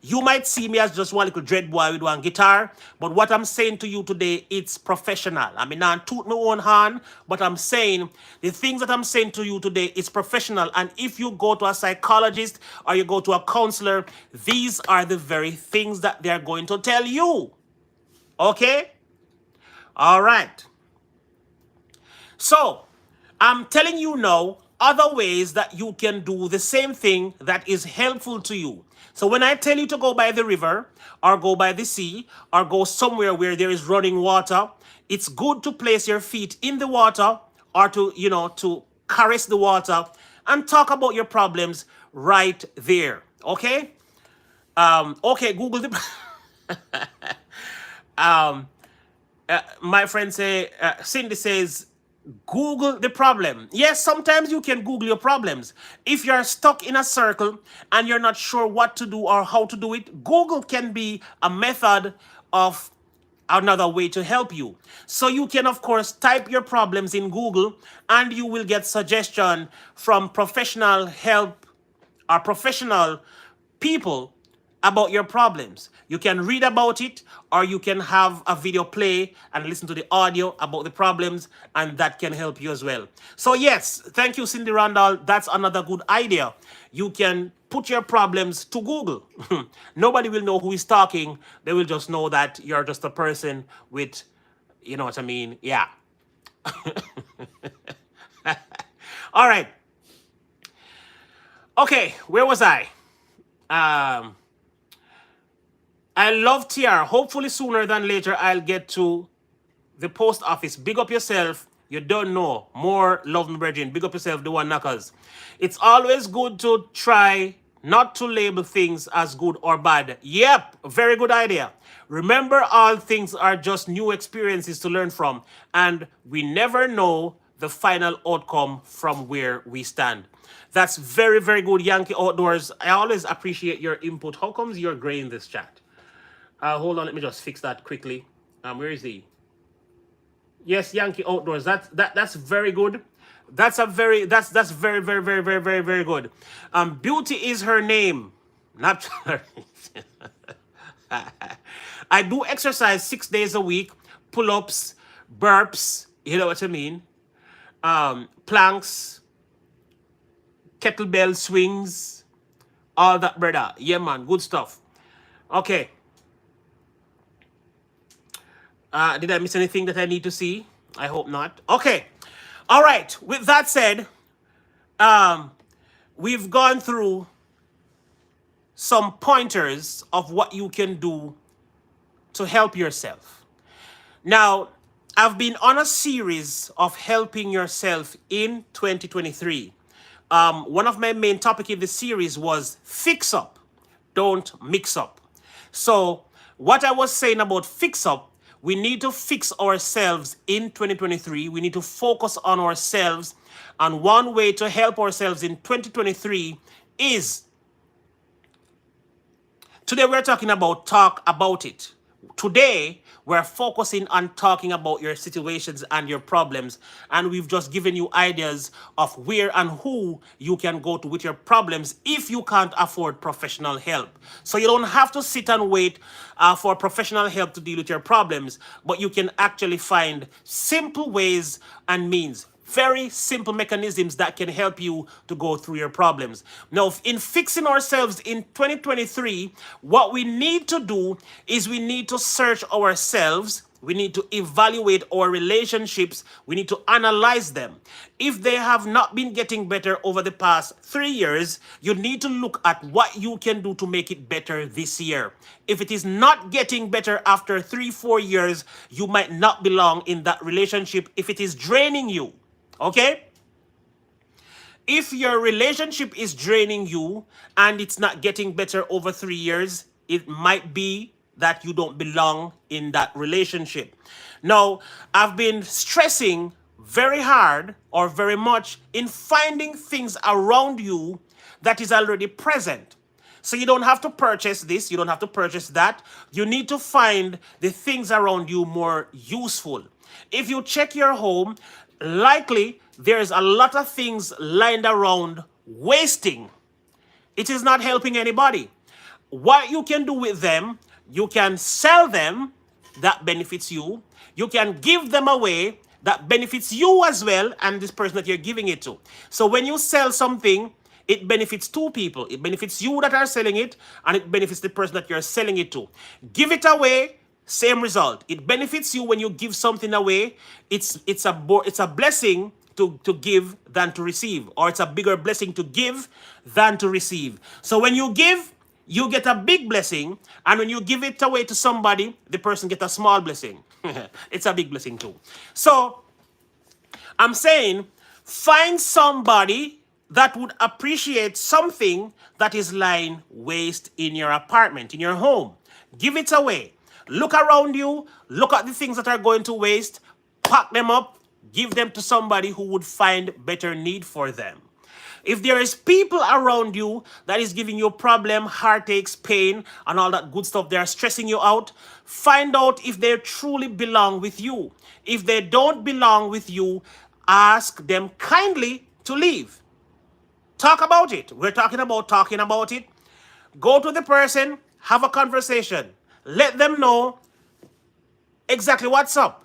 You might see me as just one little dread boy with one guitar, but what I'm saying to you today, it's professional. I mean, I toot my own hand, but I'm saying the things that I'm saying to you today is professional. And if you go to a psychologist or you go to a counselor, these are the very things that they're going to tell you. Okay? All right. So, I'm telling you now other ways that you can do the same thing that is helpful to you. So when I tell you to go by the river or go by the sea or go somewhere where there is running water, it's good to place your feet in the water or to caress the water and talk about your problems right there. Okay? Okay, Google the my friend say Cindy says Google the problem. Yes, sometimes you can Google your problems. If you're stuck in a circle and you're not sure what to do or how to do it, Google can be a method of another way to help you. So you can, of course, type your problems in Google and you will get suggestion from professional help or professional people about your problems. You can read about it or you can have a video play and listen to the audio about the problems, and that can help you as well. So yes, thank you, Cindy Randall. That's another good idea. You can put your problems to Google. Nobody will know who is talking. They will just know that you're just a person with, you know what I mean? Yeah. All right. Okay, where was I? I love TR. Hopefully sooner than later I'll get to the post office. Big up yourself. You don't know. More love, my brethren. Big up yourself, the one knockers. It's always good to try not to label things as good or bad. Yep, very good idea. Remember, all things are just new experiences to learn from, and we never know the final outcome from where we stand. That's very, very good, Yankee Outdoors. I always appreciate your input. How comes you're gray in this chat? Hold on, let me just fix that quickly. Where is he? Yes, Yankee Outdoors. That's very good. That's very very good. Beauty is her name. Not I do exercise 6 days a week, pull-ups, burps, you know what I mean? Planks, kettlebell swings, all that, brother. Yeah, man, good stuff. Okay. Did I miss anything that I need to see? I hope not. Okay. All right. With that said, we've gone through some pointers of what you can do to help yourself. Now, I've been on a series of helping yourself in 2023. One of my main topics in the series was fix up, don't mix up. So what I was saying about fix up, we need to fix ourselves in 2023. We need to focus on ourselves. And one way to help ourselves in 2023 is, today we're talking about talk about it. Today, we're focusing on talking about your situations and your problems. And we've just given you ideas of where and who you can go to with your problems if you can't afford professional help. So you don't have to sit and wait for professional help to deal with your problems, but you can actually find simple ways and means. Very simple mechanisms that can help you to go through your problems. Now, in fixing ourselves in 2023, what we need to do is we need to search ourselves We need to evaluate our relationships. We need to analyze them. If they have not been getting better over the past 3 years, you need to look at what you can do to make it better this year. If it is not getting better after 3, 4 years, you might not belong in that relationship if it is draining you. Okay? If your relationship is draining you and it's not getting better over 3 years, it might be that you don't belong in that relationship. Now, I've been stressing very hard or very much in finding things around you that is already present. So you don't have to purchase this, you don't have to purchase that. You need to find the things around you more useful. If you check your home, likely there's a lot of things lined around wasting. It is not helping anybody. What you can do with them, you can sell them, that benefits you. You can give them away, that benefits you as well and this person that you're giving it to. So when you sell something, it benefits two people. It benefits you that are selling it, and it benefits the person that you're selling it to. Give it away, same result. It benefits you when you give something away. It's a blessing to give than to receive, or it's a bigger blessing to give than to receive. So when you give, you get a big blessing, and when you give it away to somebody, the person gets a small blessing. It's a big blessing too. So I'm saying, find somebody that would appreciate something that is lying waste in your apartment, in your home. Give it away. Look around you, look at the things that are going to waste, pack them up, give them to somebody who would find better need for them. If there is people around you that is giving you problem, heartaches, pain, and all that good stuff, they are stressing you out, find out if they truly belong with you. If they don't belong with you, ask them kindly to leave. Talk about it. We're talking about it. Go to the person, have a conversation. Let them know exactly what's up.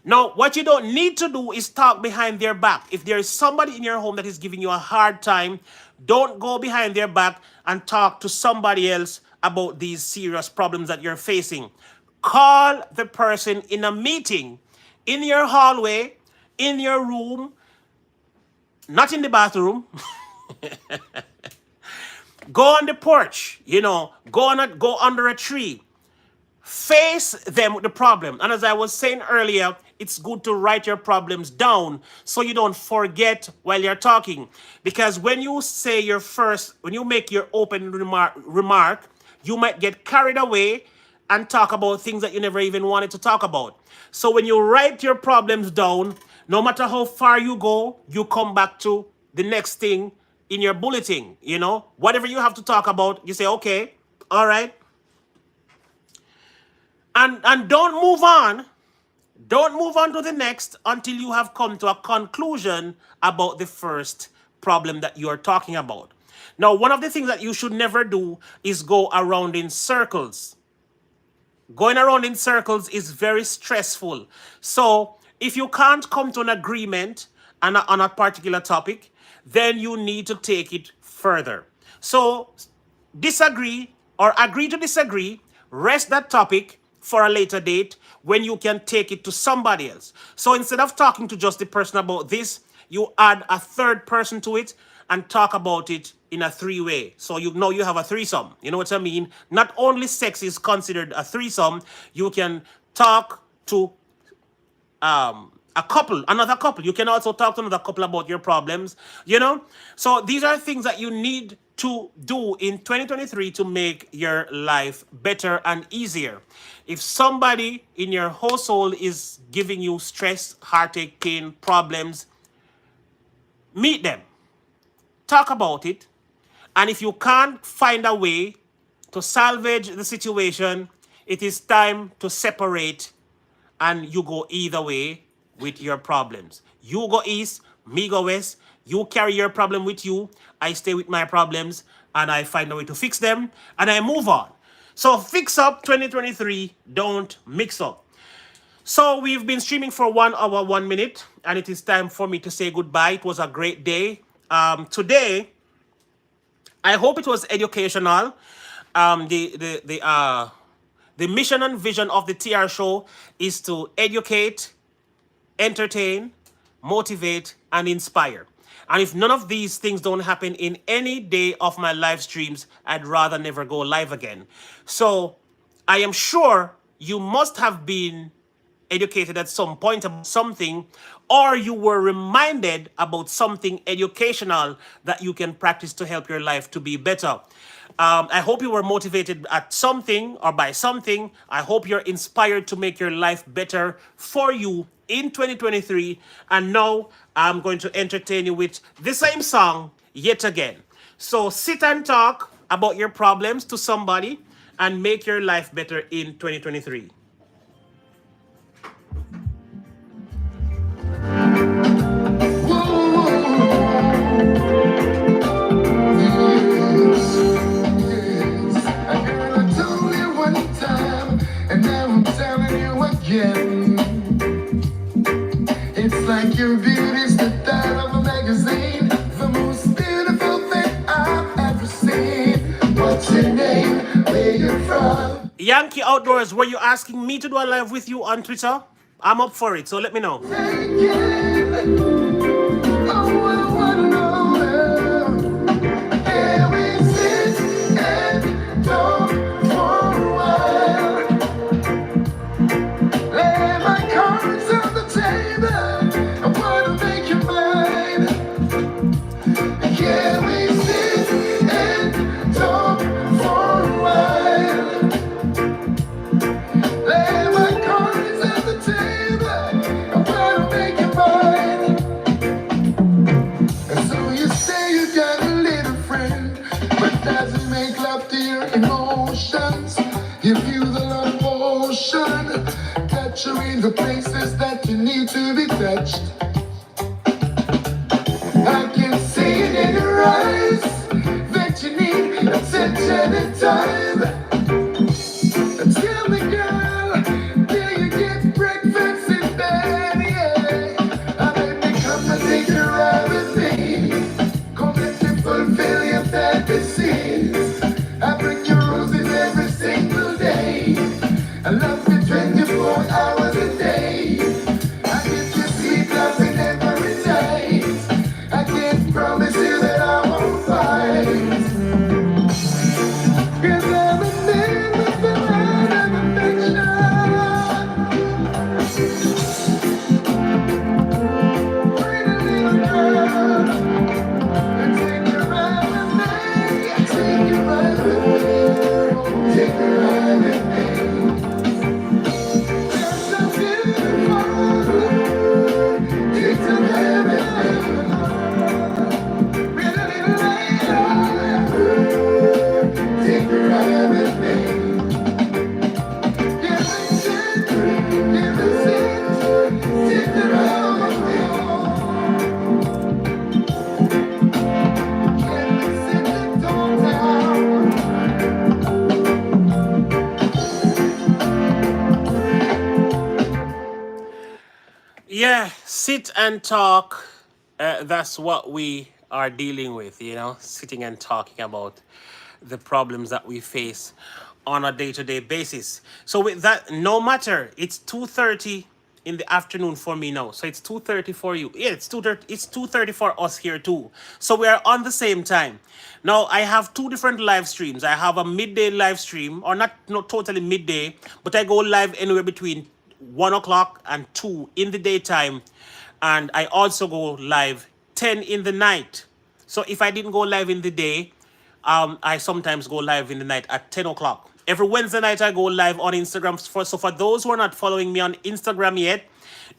Now, what you don't need to do is talk behind their back. If there is somebody in your home that is giving you a hard time, don't go behind their back and talk to somebody else about these serious problems that you're facing. Call the person in a meeting, in your hallway, in your room, not in the bathroom. Go on the porch, go under a tree. Face them with the problem. And as I was saying earlier, it's good to write your problems down so you don't forget while you're talking. Because when you make your open remark, you might get carried away and talk about things that you never even wanted to talk about. So when you write your problems down, no matter how far you go, you come back to the next thing in your bulletin, whatever you have to talk about, you say, okay, all right. And don't move on. Don't move on to the next until you have come to a conclusion about the first problem that you are talking about. Now, one of the things that you should never do is go around in circles. Going around in circles is very stressful. So if you can't come to an agreement on a particular topic, then you need to take it further. So disagree or agree to disagree, rest that topic for a later date when you can take it to somebody else. So instead of talking to just the person about this, you add a third person to it and talk about it in a three-way. So you know you have a threesome. You know what I mean? Not only sex is considered a threesome, you can talk to another couple. You can also talk to another couple about your problems, So these are things that you need to do in 2023 to make your life better and easier. If somebody in your household is giving you stress, heartache, pain, problems, meet them. Talk about it. And if you can't find a way to salvage the situation, it is time to separate and you go either way with your problems. You go east, me go west. You carry your problem with you. I stay with my problems and I find a way to fix them and I move on. So fix up 2023. Don't mix up. So we've been streaming for 1 hour, 1 minute, and it is time for me to say goodbye. It was a great day. Today, I hope it was educational. The The mission and vision of the TR show is to educate, entertain, motivate, and inspire. And if none of these things don't happen in any day of my live streams, I'd rather never go live again. So I am sure you must have been educated at some point about something, or you were reminded about something educational that you can practice to help your life to be better. I hope you were motivated at something or by something. I hope you're inspired to make your life better for you in 2023. And now I'm going to entertain you with the same song yet again. So sit and talk about your problems to somebody and make your life better in 2023. It's like your beauty's the dial of a magazine, the most beautiful thing I've ever seen. What's your name? Where you from? Yankee Outdoors, were you asking me to do a live with you on Twitter? I'm up for it, so let me know. Oh, I wanna know. Here we sit and talk for a while. Lay my cards on the table. I wanna make you mine. Here we sit and talk for a while. Lay my cards on the table. I wanna make you mine. And so you say you got a little friend, but doesn't make love to your emotions. Give you the love potion, touch you in the places that you need to be touched. I can see it in your eyes that you need attention and time. Tell me, girl, do you get breakfast in bed? Yeah. I bet me come to take you out with me. Come let me fulfill your fantasies. I break your roses every single day. I love you 24 hours a day. I get you sleep loving every night. I can't promise you that I won't fight. 'Cause I'm a man with a lot of affection. Pretty little girl, take you right with me. Take you right with me. Take you right with me. You're so beautiful. Take you right with me. Pretty little lady, take you right with me. Give me shit, give me shit. Take you right with me. Give me shit that don't down. Yeah, sit and talk. That's what we are dealing with, sitting and talking about the problems that we face on a day-to-day basis. So with that, no matter, it's 2:30 in the afternoon for me now. So it's 2:30 for you. Yeah, it's 2:30 for us here too. So we are on the same time. Now I have two different live streams. I have a midday live stream, or not totally midday, but I go live anywhere between 1 o'clock and 2 in the daytime, and I also go live 10 in the night. So if I didn't go live in the day, I sometimes go live in the night at 10 o'clock. Every Wednesday night I go live on Instagram. So for those who are not following me on Instagram yet,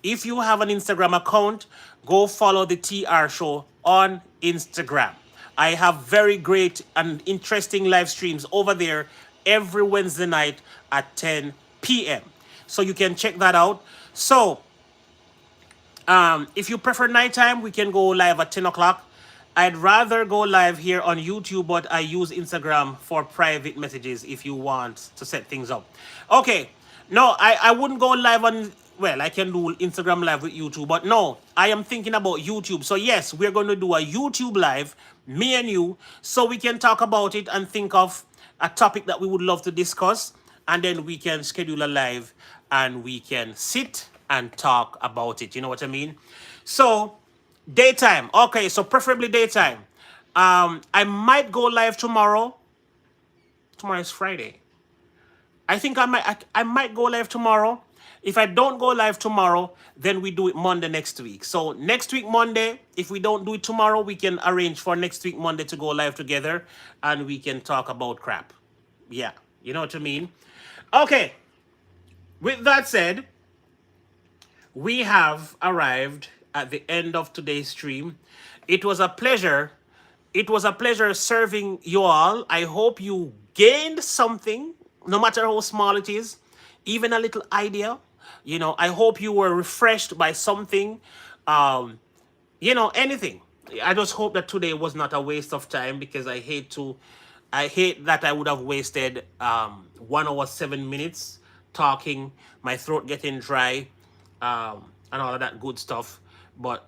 if you have an Instagram account, go follow the TR show on Instagram. I have very great and interesting live streams over there every Wednesday night at 10 p.m. So you can check that out. So if you prefer nighttime, we can go live at 10 o'clock. I'd rather go live here on YouTube, but I use Instagram for private messages if you want to set things up. Okay. No, I wouldn't go live on, well, I can do Instagram live with YouTube, but no, I am thinking about YouTube. So yes, we're going to do a YouTube live, me and you, so we can talk about it and think of a topic that we would love to discuss. and then we can schedule a live and we can sit and talk about it. You know what I mean? So, daytime. Okay, so preferably daytime. I might go live tomorrow. Tomorrow is Friday. I think I might go live tomorrow. If I don't go live tomorrow, then we do it Monday next week. So next week Monday, if we don't do it tomorrow, we can arrange for next week Monday to go live together and we can talk about crap. Yeah, you know what I mean? Okay. With that said, we have arrived at the end of today's stream. It was a pleasure. It was a pleasure serving you all. I hope you gained something, no matter how small it is, even a little idea. You know, I hope you were refreshed by something, um, anything. I just hope that today was not a waste of time because I hate that I would have wasted 1 hour 7 minutes talking, my throat getting dry, and all of that good stuff. But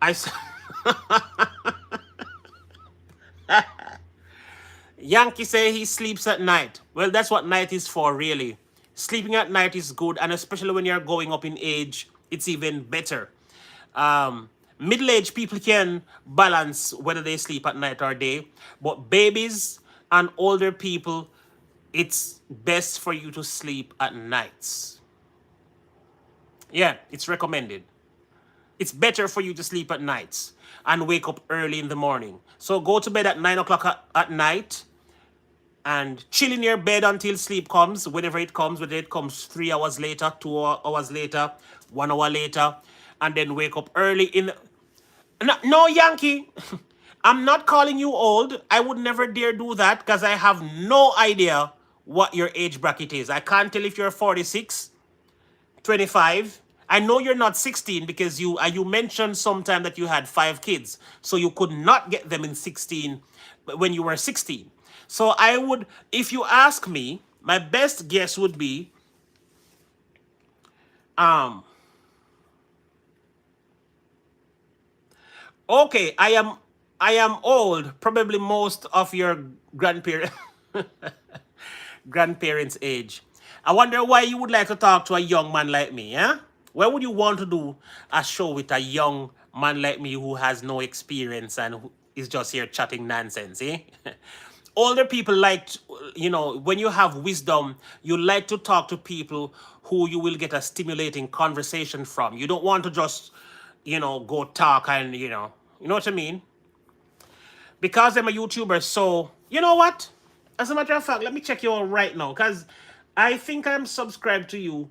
Yankee say he sleeps at night. Well, that's what night is for, really. Sleeping at night is good, and especially when you're going up in age, it's even better. Middle-aged people can balance whether they sleep at night or day, but babies and older people, it's best for you to sleep at nights. Yeah, it's recommended. It's better for you to sleep at nights and wake up early in the morning. So go to bed at 9 o'clock at night and chill in your bed until sleep comes, whenever it comes 3 hours later, 2 hours later, 1 hour later, and then wake up early in the... No, Yankee, I'm not calling you old. I would never dare do that because I have no idea what your age bracket is. I can't tell if you're 46, 25. I know you're not 16 because you mentioned sometime that you had 5 kids. So you could not get them in 16 when you were 16. So I would, if you ask me, my best guess would be okay, I am old, probably most of your grandparents grandparents' age. I wonder why you would like to talk to a young man like me, eh? Why would you want to do a show with a young man like me who has no experience and who is just here chatting nonsense, eh? Older people like, when you have wisdom, you like to talk to people who you will get a stimulating conversation from. You don't want to just, go talk and, you know what I mean? Because I'm a YouTuber, so you know what? As a matter of fact, let me check you all right now, because I think I'm subscribed to you,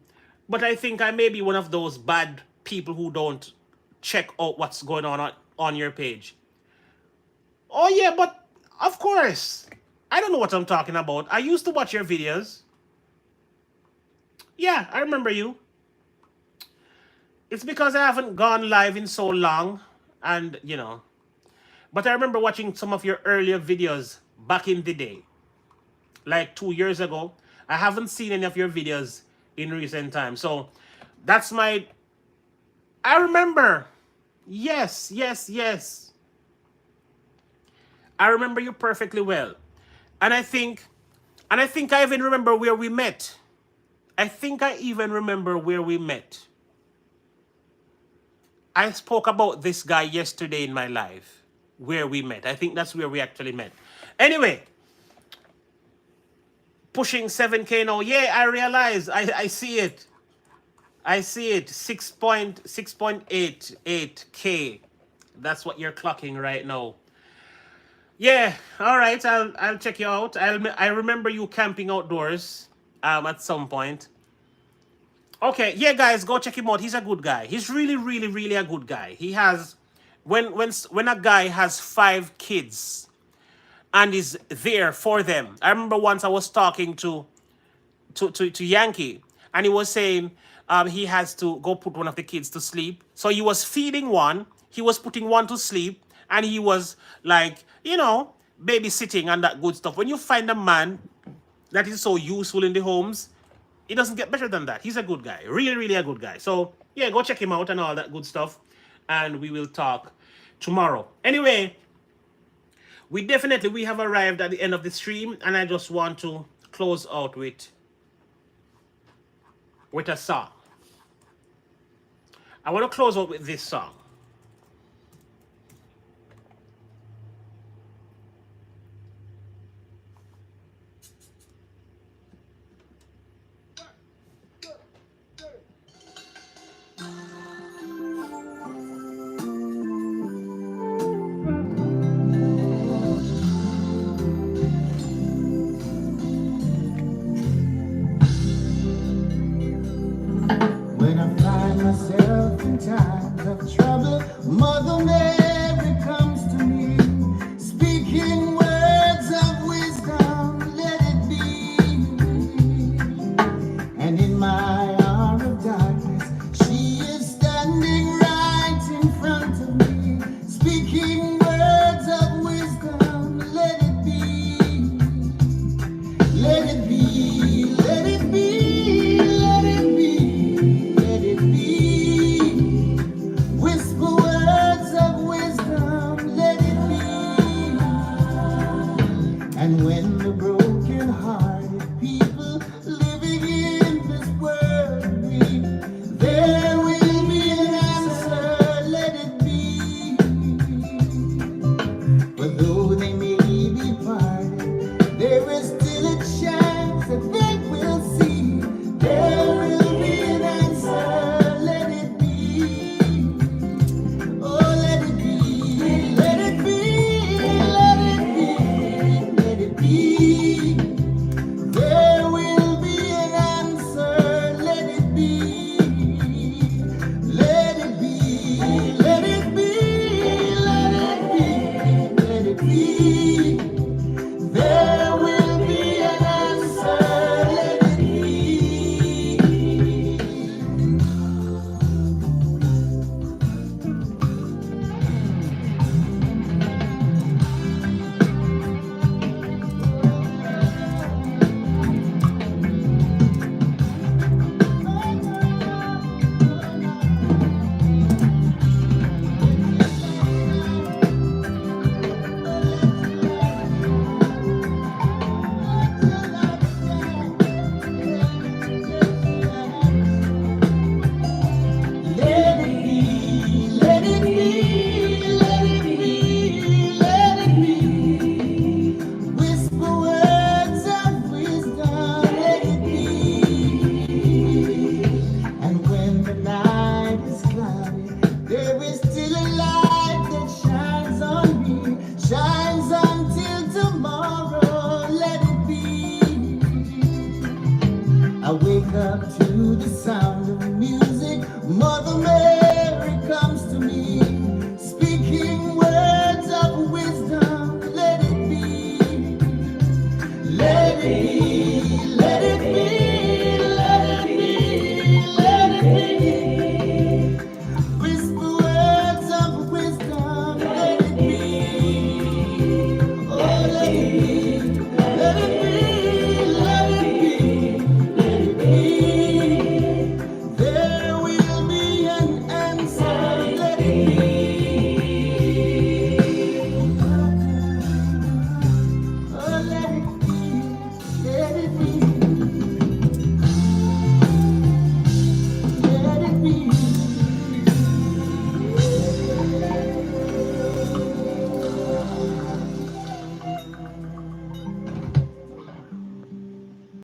but I think I may be one of those bad people who don't check out what's going on your page. Oh yeah, but of course. I don't know what I'm talking about. I used to watch your videos. Yeah, I remember you. It's because I haven't gone live in so long, and but I remember watching some of your earlier videos back in the day, like 2 years ago. I haven't seen any of your videos in recent times. So that's my... I remember. Yes, yes, yes. I remember you perfectly well. And I think I even remember where we met. I think I even remember where we met. I spoke about this guy yesterday in my live, where we met. I think that's where we actually met. Anyway, pushing 7K now. Yeah, I realize. I see it. I see it. 6.88K. That's what you're clocking right now. Yeah, all right. I'll check you out. I remember you camping outdoors at some point. Okay, yeah, guys, go check him out. He's a good guy. He's really, really, really a good guy. He has, when a guy has 5 kids and is there for them. I remember once I was talking to Yankee, and he was saying he has to go put one of the kids to sleep. So he was feeding one, he was putting one to sleep, and he was like, babysitting and that good stuff. When you find a man that is so useful in the homes, it doesn't get better than that. He's a good guy. Really, really a good guy. So, yeah, go check him out and all that good stuff. And we will talk tomorrow. Anyway, we have arrived at the end of the stream. And I just want to close out with with a song. I want to close out with this song.